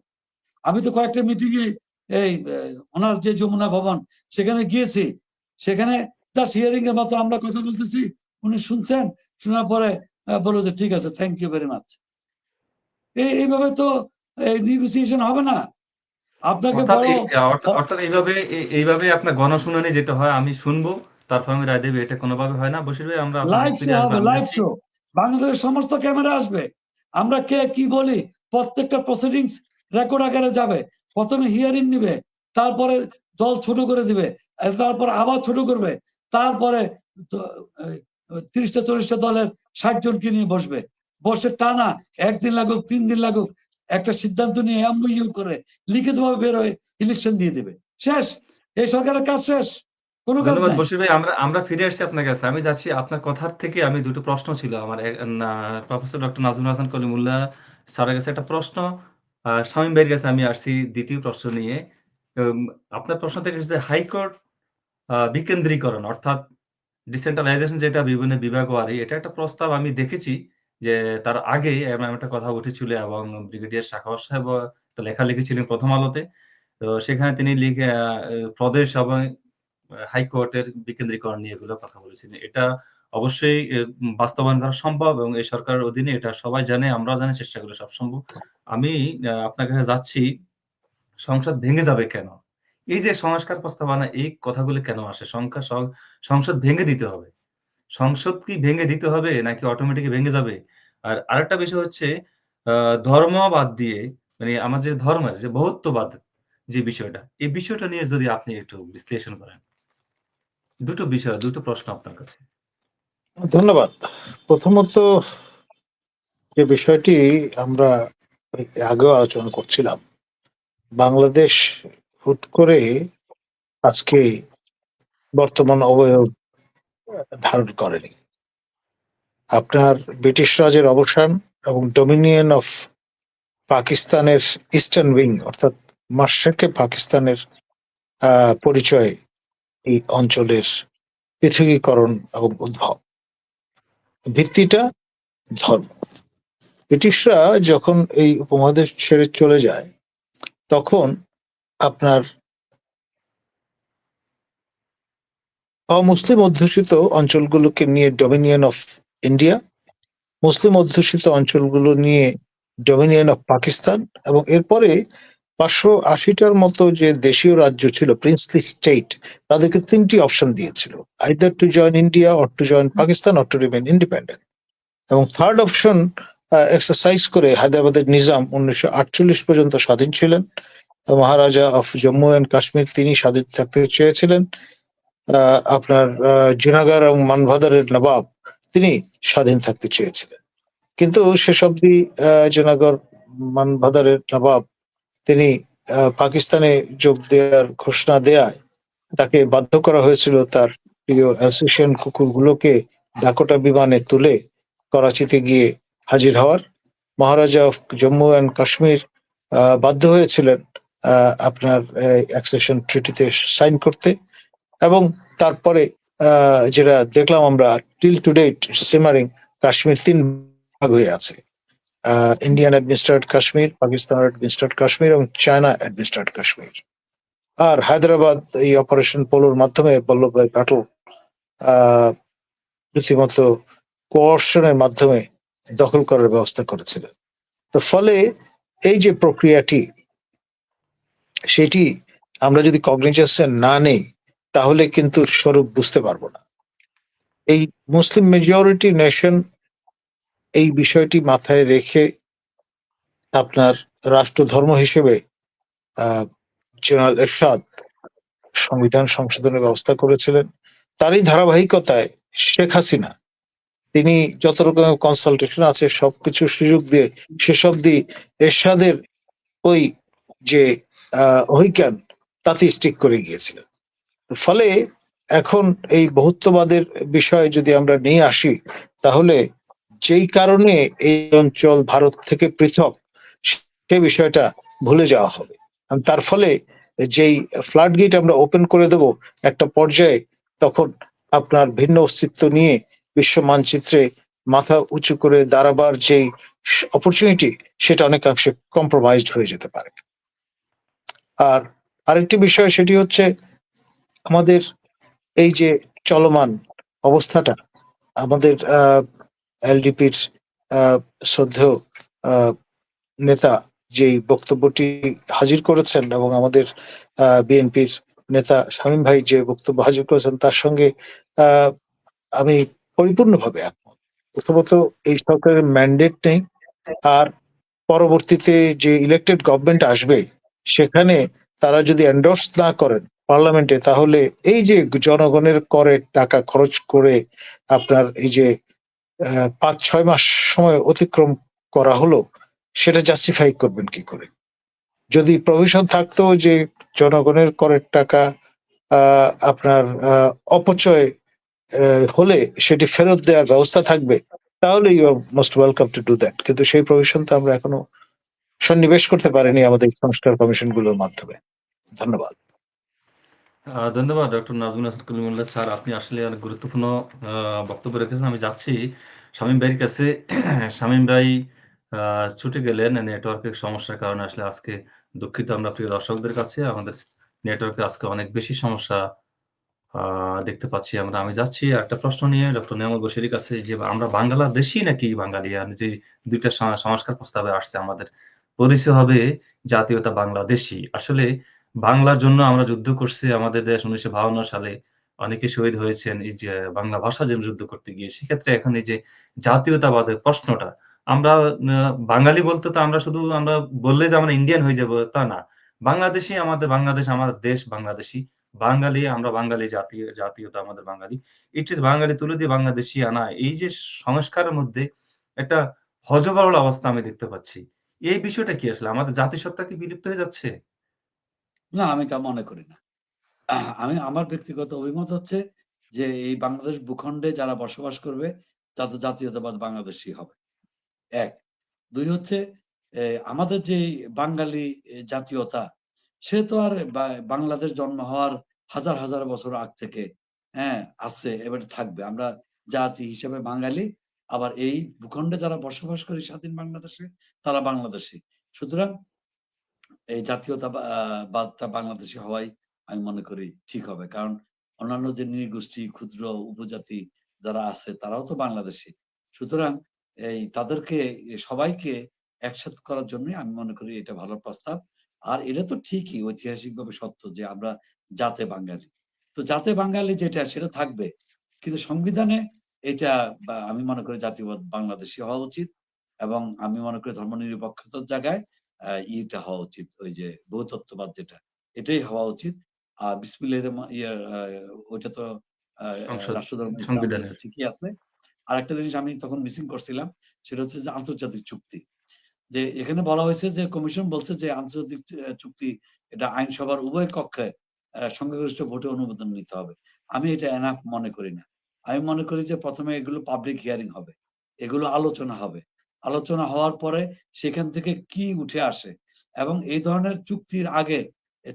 Speaker 5: আমি তো কয়েকটা মিটিং এ এই ওনার যে যমুনা ভবন সেখানে গিয়েছি, সেখানে জাস্ট হিয়ারিং এর মতো আমরা কথা বলতেছি, উনি শুনছেন, শোনার পরে বললো যে ঠিক আছে, থ্যাংক ইউ ভেরি মাচ। এইভাবে তো নেগোসিয়েশন হবে না। আপনাকে
Speaker 1: অর্থাৎ
Speaker 5: বড়
Speaker 1: অর্থাৎ এইভাবে আপনার গণশুনানি যেটা হয়, আমি শুনবো তারপর আমি রায় দেবো, এটা কোনোভাবে হয় না বশির ভাই। আমরা আপনার
Speaker 5: লাইভ শো
Speaker 1: ফিরে আসবো,
Speaker 5: হবে,
Speaker 1: আমি
Speaker 5: লাইভ
Speaker 1: যাচ্ছি।
Speaker 5: শো, বাংলাদেশের সমস্ত ক্যামেরা আসবে, আমরা কে কি বলি প্রত্যেকটা প্রসিডিংস রেকর্ড আকারে যাবে। প্রথমে হিয়ারিং নিবে, তারপরে দল ছোট করে দিবে, তারপর আবার ছোট করবে, তারপরে 30টা 40টা দলের 60 জনকে নিয়ে বসবে, বসে টানা 1 দিন লাগুক 3 দিন লাগুক একটা সিদ্ধান্ত নিয়ে এমওইউ করে লিখিতভাবে বের হয়ে ইলেকশন দিয়ে দিবে। শেষ, এই সরকারের কাজ শেষ, কোনো কাজ
Speaker 1: ধন্যবাদ
Speaker 5: নাই।
Speaker 1: বশির ভাই। আমরা ফিরে আসছি আপনার কাছে। আমি যাচ্ছি আপনার কথার থেকে, আমি দুটো প্রশ্ন ছিল আমার। প্রফেসর ডক্টর নাজমুল হাসান কলিমুল্লাহ স্যারের কাছে একটা প্রশ্ন, শামীম ভাইয়ের কাছে আমি আসছি দ্বিতীয় প্রশ্ন নিয়ে। আপনার প্রশ্ন থেকে এসেছে হাইকোর্ট বিকেন্দ্রীকরণ, অর্থাৎ ডিসেন্ট্রালাইজেশন, যেটা বিভিন্ন বিভাগ ওয়ারি, এটা একটা প্রস্তাব আমি দেখেছি যে তার আগে এমন একটা কথা উঠেছিল, এবং ব্রিগেডিয়ার সাখাওয়াত সাহেব একটা লেখা লিখেছিলেন প্রথম আলোতে। তো সেখানে তিনি লিখে প্রদেশ এবং হাইকোর্টের বিকেন্দ্রীকরণ নিয়ে এগুলো কথা বলেছিলেন। এটা অবশ্যই বাস্তবায়ন করা সম্ভব, এবং এই সরকারের অধীনে এটা সবাই জানে, আমরাও জানি, চেষ্টা করলে সব সম্ভব। আমি আপনার কাছে যাচ্ছি, সংসদ ভেঙে যাবে কেন? এই যে সংস্কার প্রস্তাবনা, এই কথাগুলো কেন আসে? সংসদ ভেঙে দিতে হবে। সংসদ কি ভেঙে দিতে হবে নাকি অটোমেটিক ভেঙে যাবে? আর আরেকটা বিষয় হচ্ছে ধর্ম বাদ দিয়ে, মানে আমার যে ধর্মের যে বহুত্ববাদ যে বিষয়টা, এই বিষয়টা নিয়ে যদি আপনি একটু বিশ্লেষণ করেন। দুটো বিষয়, দুটো প্রশ্ন আপনার কাছে।
Speaker 2: ধন্যবাদ। প্রথমত, যে বিষয়টি আমরা আগেও আলোচনা করছিলাম, বাংলাদেশ হুট করে আজকে বর্তমান অবয়ব ধারণ করেনি। আপনার ব্রিটিশ রাজের অবসান এবং ডোমিনিয়ন অফ পাকিস্তানের ইস্টার্ন উইং, অর্থাৎ মাশরিকে পাকিস্তানের পরিচয় এই অঞ্চলের পৃথকীকরণ এবং উদ্ভব। ভিত্তিটা ধর্ম। ব্রিটিশরা যখন এই উপমহাদেশ ছেড়ে চলে যায় তখন আপনার অমুসলিম অধ্যুষিত অঞ্চলগুলোকে নিয়ে ডোমিনিয়ন অফ ইন্ডিয়া, মুসলিম অধ্যুষিত অঞ্চলগুলো নিয়ে ডোমিনিয়ন অফ পাকিস্তান, এবং এরপরে 580টার মতো যে দেশীয় রাজ্য ছিল, প্রিন্সলি স্টেট, তাদেরকে 3টি অপশন দিয়েছিল, either to join India or to join Pakistan or to remain independent. এবং থার্ড অপশন এক্সারসাইজ করে হায়দ্রাবাদের নিজাম 1948 পর্যন্ত স্বাধীন ছিলেন। মহারাজা অফ জম্মু অ্যান্ড কাশ্মীর তিনি স্বাধীন থাকতে চেয়েছিলেন। আপনার জুনাগড় এবং মানভাদারের নবাব তিনি স্বাধীন থাকতে চেয়েছিলেন, কিন্তু শেষ অব্দি জুনাগড় মানভাদারের নবাব তিনি পাকিস্তানে যোগ দেওয়ার ঘোষণা দেয়ায় তাকে বাধ্য করা হয়েছিল তার প্রিয় অ্যাসোসিয়েশন কুকুরগুলোকে ডাকোটা বিমানে তুলে করাচিতে গিয়ে হাজির হওয়ার। মহারাজা অফ জম্মু অ্যান্ড কাশ্মীর বাধ্য হয়েছিলেন আপনার অ্যাক্সেশন ট্রিটিতে সাইন করতে, এবং তারপরে যেটা দেখলাম আমরা till to date simmering, Kashmir 3 ভাগ হয়ে আছে, Indian administered Kashmir, Pakistan administered Kashmir এবং চায়না অ্যাডমিনিস্ট্রেটেড কাশ্মীর। আর হায়দ্রাবাদ এই অপারেশন পোলোর মাধ্যমে বল্লভভাই প্যাটেল রীতিমতো কোঅর্শনের মাধ্যমে দখল করার ব্যবস্থা করেছিলেন। তো ফলে এই যে প্রক্রিয়াটি, সেটি আমরা যদি কগনিজেশন না নেই তাহলে কিন্তু স্বরূপ বুঝতে পারবো না। এই মুসলিম মেজরিটি নেশন এই বিষয়টি মাথায় রেখে আপনার রাষ্ট্র ধর্ম হিসেবে জেনারেল এরশাদ সংবিধান সংশোধনের ব্যবস্থা করেছিলেন। তারই ধারাবাহিকতায় শেখ হাসিনা তিনি যত রকমের কনসালটেশন আছে সবকিছু সুযোগ দিয়ে শেষ অব্দি এরশাদের ওই যে অহিজ্ঞান তাতে স্টিক করে গিয়েছিলেন। ফলে এখন এই বহুত্ববাদের বিষয়ে যদি আমরা নিয়ে আসি, তাহলে যেই কারণে এই অঞ্চল ভারত থেকে পৃথক সেই বিষয়টা ভুলে যাওয়া হবে। তার ফলে যেই ফ্লাড গেট আমরা ওপেন করে দেব একটা পর্যায়ে, তখন আপনার ভিন্ন অস্তিত্ব নিয়ে বিশ্ব মানচিত্রে মাথা উঁচু করে দাঁড়াবার যেই অপরচুনিটি, সেটা অনেকাংশে কম্প্রোমাইজড হয়ে যেতে পারে। আর আরেকটি বিষয়, সেটি হচ্ছে আমাদের এই যে চলমান অবস্থাটা, আমাদের এলডিপির শ্রদ্ধেয় নেতা যেই বক্তব্যটি হাজির করেছেন এবং আমাদের বিএনপির নেতা শামীম ভাই যে বক্তব্য হাজির করেছেন, তার সঙ্গে আমি পরিপূর্ণভাবে একমত। প্রথমত এই সরকারের ম্যান্ডেট নেই, আর পরবর্তীতে যে ইলেক্টেড গভর্নমেন্ট আসবে সেখানে তারা যদি এন্ডোর্স না করেন পার্লামেন্টে, তাহলে এই যে জনগণের করের টাকা খরচ করে আপনার এই যে 5-6 মাস সময় অতিক্রম করা হলো, সেটা জাস্টিফাই করবেন কি করে? যদি প্রভিশন থাকতো যে জনগণের করের টাকা আপনার অপচয় হলে সেটি ফেরত দেওয়ার ব্যবস্থা থাকবে, তাহলে you are most welcome to do that, কিন্তু সেই প্রভিশন তো আমরা এখনো সন্নিবেশ করতে পারেনি আমাদের সংস্কার কমিশনগুলোর মাধ্যমে। ধন্যবাদ।
Speaker 1: ধন্যবাদ ডক্টর নাজমুল হাসান কলিমুল্লাহ স্যার, আপনি আসলে অনেক গুরুত্বপূর্ণ বক্তব্য রেখেছেন। আমি যাচ্ছি শামীম ভাইয়ের কাছে। শামীম ভাই ছুটে গেলেন নেটওয়ার্কের সমস্যার কারণে। আসলে আজকে দুঃখিত আমরা প্রিয় দর্শকদের কাছে, আমাদের নেটওয়ার্কে আজকে অনেক বেশি সমস্যা দেখতে পাচ্ছি আমরা। আমি যাচ্ছি একটা প্রশ্ন নিয়ে ডক্টর নিয়ামত বশিরের কাছে, যে আমরা বাংলাদেশী নাকি বাঙালিয়ান? যে 2টা সংস্কার প্রস্তাবে আসছে, আমাদের পরিচয় হবে জাতীয়তা বাংলাদেশী। আসলে বাংলার জন্য আমরা যুদ্ধ করছি, আমাদের দেশ 1952 সালে অনেকে শহীদ হয়েছেন এই যে বাংলা ভাষার জন্য যুদ্ধ করতে গিয়ে। সেক্ষেত্রে এখন এই যে জাতীয়তাবাদের প্রশ্নটা, আমরা বাঙালি বলতে তো আমরা শুধু আমরা বললে যে আমরা ইন্ডিয়ান হয়ে যাব তা না। বাংলাদেশী, আমাদের বাংলাদেশ আমাদের দেশ, বাংলাদেশী বাঙালি, আমরা বাঙালি, জাতীয়তা আমাদের বাঙালি। এটি বাঙালি তুলে দিয়ে বাংলাদেশী আনা, এই যে সংস্কারের মধ্যে একটা হযবরল অবস্থা আমি দেখতে পাচ্ছি। এই বিষয়টা কি আসলে? আমাদের জাতিসত্তা কি বিলুপ্ত হয়ে যাচ্ছে?
Speaker 5: না, আমি তা মনে করি না। আমার ব্যক্তিগত অভিমত হচ্ছে যে এই বাংলাদেশ ভূখণ্ডে যারা বসবাস করবে তাদের জাতীয়তাবাদ বাংলাদেশী হবে। ১। ২ হচ্ছে আমাদের যে বাঙালি জাতীয়তা, সে তো আর বাংলাদেশ জন্ম হওয়ার হাজার বছর আগ থেকে হ্যাঁ আছে, এবারে থাকবে। আমরা জাতি হিসেবে বাঙালি, আবার এই ভূখণ্ডে যারা বসবাস করি স্বাধীন বাংলাদেশে তারা বাংলাদেশী। সুতরাং এই জাতীয়তাবাদটা বাংলাদেশী হওয়াই আমি মনে করি ঠিক হবে। কারণ অন্যান্য যে নৃগোষ্ঠী, ক্ষুদ্র উপজাতি যারা আছে তারাও তো বাংলাদেশী। সুতরাং এই তাদেরকে সবাইকে একসাথে করার জন্যই আমি মনে করি এটা ভালো প্রস্তাব। আর এটা তো ঠিকই ঐতিহাসিকভাবে সত্য যে আমরা জাতে বাঙালি। তো জাতে বাঙালি যেটা সেটা থাকবে। কিন্তু সংবিধানে এটা আমি মনে করি জাতীয়বাদ বাংলাদেশী হওয়া উচিত এবং আমি মনে করি ধর্মনিরপেক্ষতার জায়গায় ইটা হওয়া উচিত, ওই যে বহুতত্ত্ববাদ যেটা, এটাই হওয়া উচিত। আর বিসমিল্লাহির ওইটা তো
Speaker 1: সংসদ
Speaker 5: রাষ্ট্রধর্ম ইসলাম
Speaker 1: সংবিধানের
Speaker 5: বলেছে, ঠিকই আছে। আরেকটা জিনিস আমি তখন মিসিং করছিলাম, সেটা হচ্ছে যে আন্তর্জাতিক চুক্তি। যে এখানে বলা হয়েছে যে কমিশন বলছে যে আন্তর্জাতিক চুক্তি এটা আইনসভার উভয় কক্ষে সংখ্যাগরিষ্ঠ ভোটে অনুমোদন নিতে হবে। আমি এটা এনাফ মনে করি না। আমি মনে করি যে প্রথমে এগুলো পাবলিক হিয়ারিং হবে, এগুলো আলোচনা হবে। আলোচনা হওয়ার পরে সেখান থেকে কি উঠে আসে এবং এই ধরনের চুক্তির আগে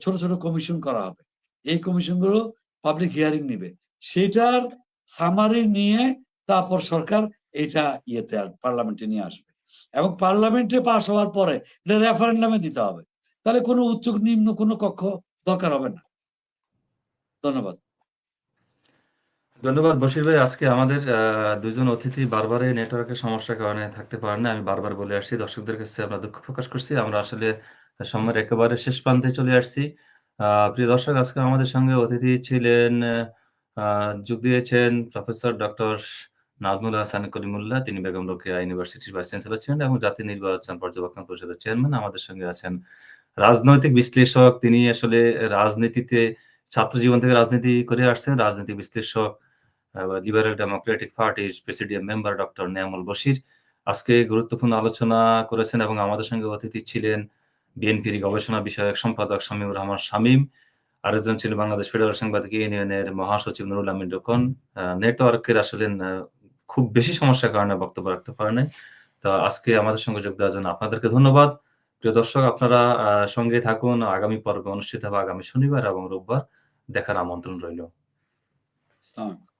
Speaker 5: ছোট ছোট কমিশন করা হবে। এই কমিশনগুলো পাবলিক হিয়ারিং নিবে, সেটার সামারি নিয়ে তারপর সরকার এটা ইয়েতে পার্লামেন্টে নিয়ে আসবে এবং পার্লামেন্টে পাস হওয়ার পরে এটা রেফারেন্ডামে দিতে হবে। তাহলে কোনো উচ্চ নিম্ন কোনো কক্ষ দরকার হবে না। ধন্যবাদ।
Speaker 1: ধন্যবাদ বশির ভাই। আজকে আমাদের দুজন অতিথি বারবারই নেটওয়ার্কের সমস্যার কারণে থাকতে পারেন না। আমি বারবার বলে আসছি, দর্শকদের কাছে আমরা দুঃখ প্রকাশ করছি। আমরা আসলে সময়ের একেবারে শেষ প্রান্তে চলে আসছি। প্রিয় দর্শক, আজকে আমাদের সঙ্গে অতিথি ছিলেন, যোগ দিয়েছেন প্রফেসর ডক্টর নাজমুল হাসান কলিমুল্লাহ। তিনি বেগম রোকেয়া ইউনিভার্সিটির ভাইস চ্যান্সেলর ছিলেন এবং জাতীয় নির্বাচন পর্যবেক্ষণ পরিষদের চেয়ারম্যান। আমাদের সঙ্গে আছেন রাজনৈতিক বিশ্লেষক, তিনি আসলে রাজনীতিতে ছাত্র জীবন থেকে রাজনীতি করে আসছেন, রাজনীতি বিশ্লেষক, লিবারেল ডেমোক্রেটিক পার্টির presidium member doctor Neyamul Bashir. আজকে গুরুত্বপূর্ণ আলোচনা করেছেন এবং আমাদের সঙ্গে অতিথি ছিলেন বিএনপির গবেষণা বিষয়ক সম্পাদক শামীমুর রহমান শামীম। আরেকজন ছিলেন বাংলাদেশ ফেডারেল সাংবাদিক ইউনিয়নের মহাসচিব নুরুল আমিন রোকন। নেটওয়ার্কের আসলে খুব বেশি সমস্যার কারণে বক্তব্য রাখতে পারে নাই। তো আজকে আমাদের সঙ্গে যোগ দেওয়ার জন্য আপনাদেরকে ধন্যবাদ। প্রিয় দর্শক, আপনারা সঙ্গে থাকুন। আগামী পর্বে অনুষ্ঠিত হবে আগামী শনিবার এবং রোববার। দেখার আমন্ত্রণ রইল।
Speaker 5: আসসালামু আলাইকুম।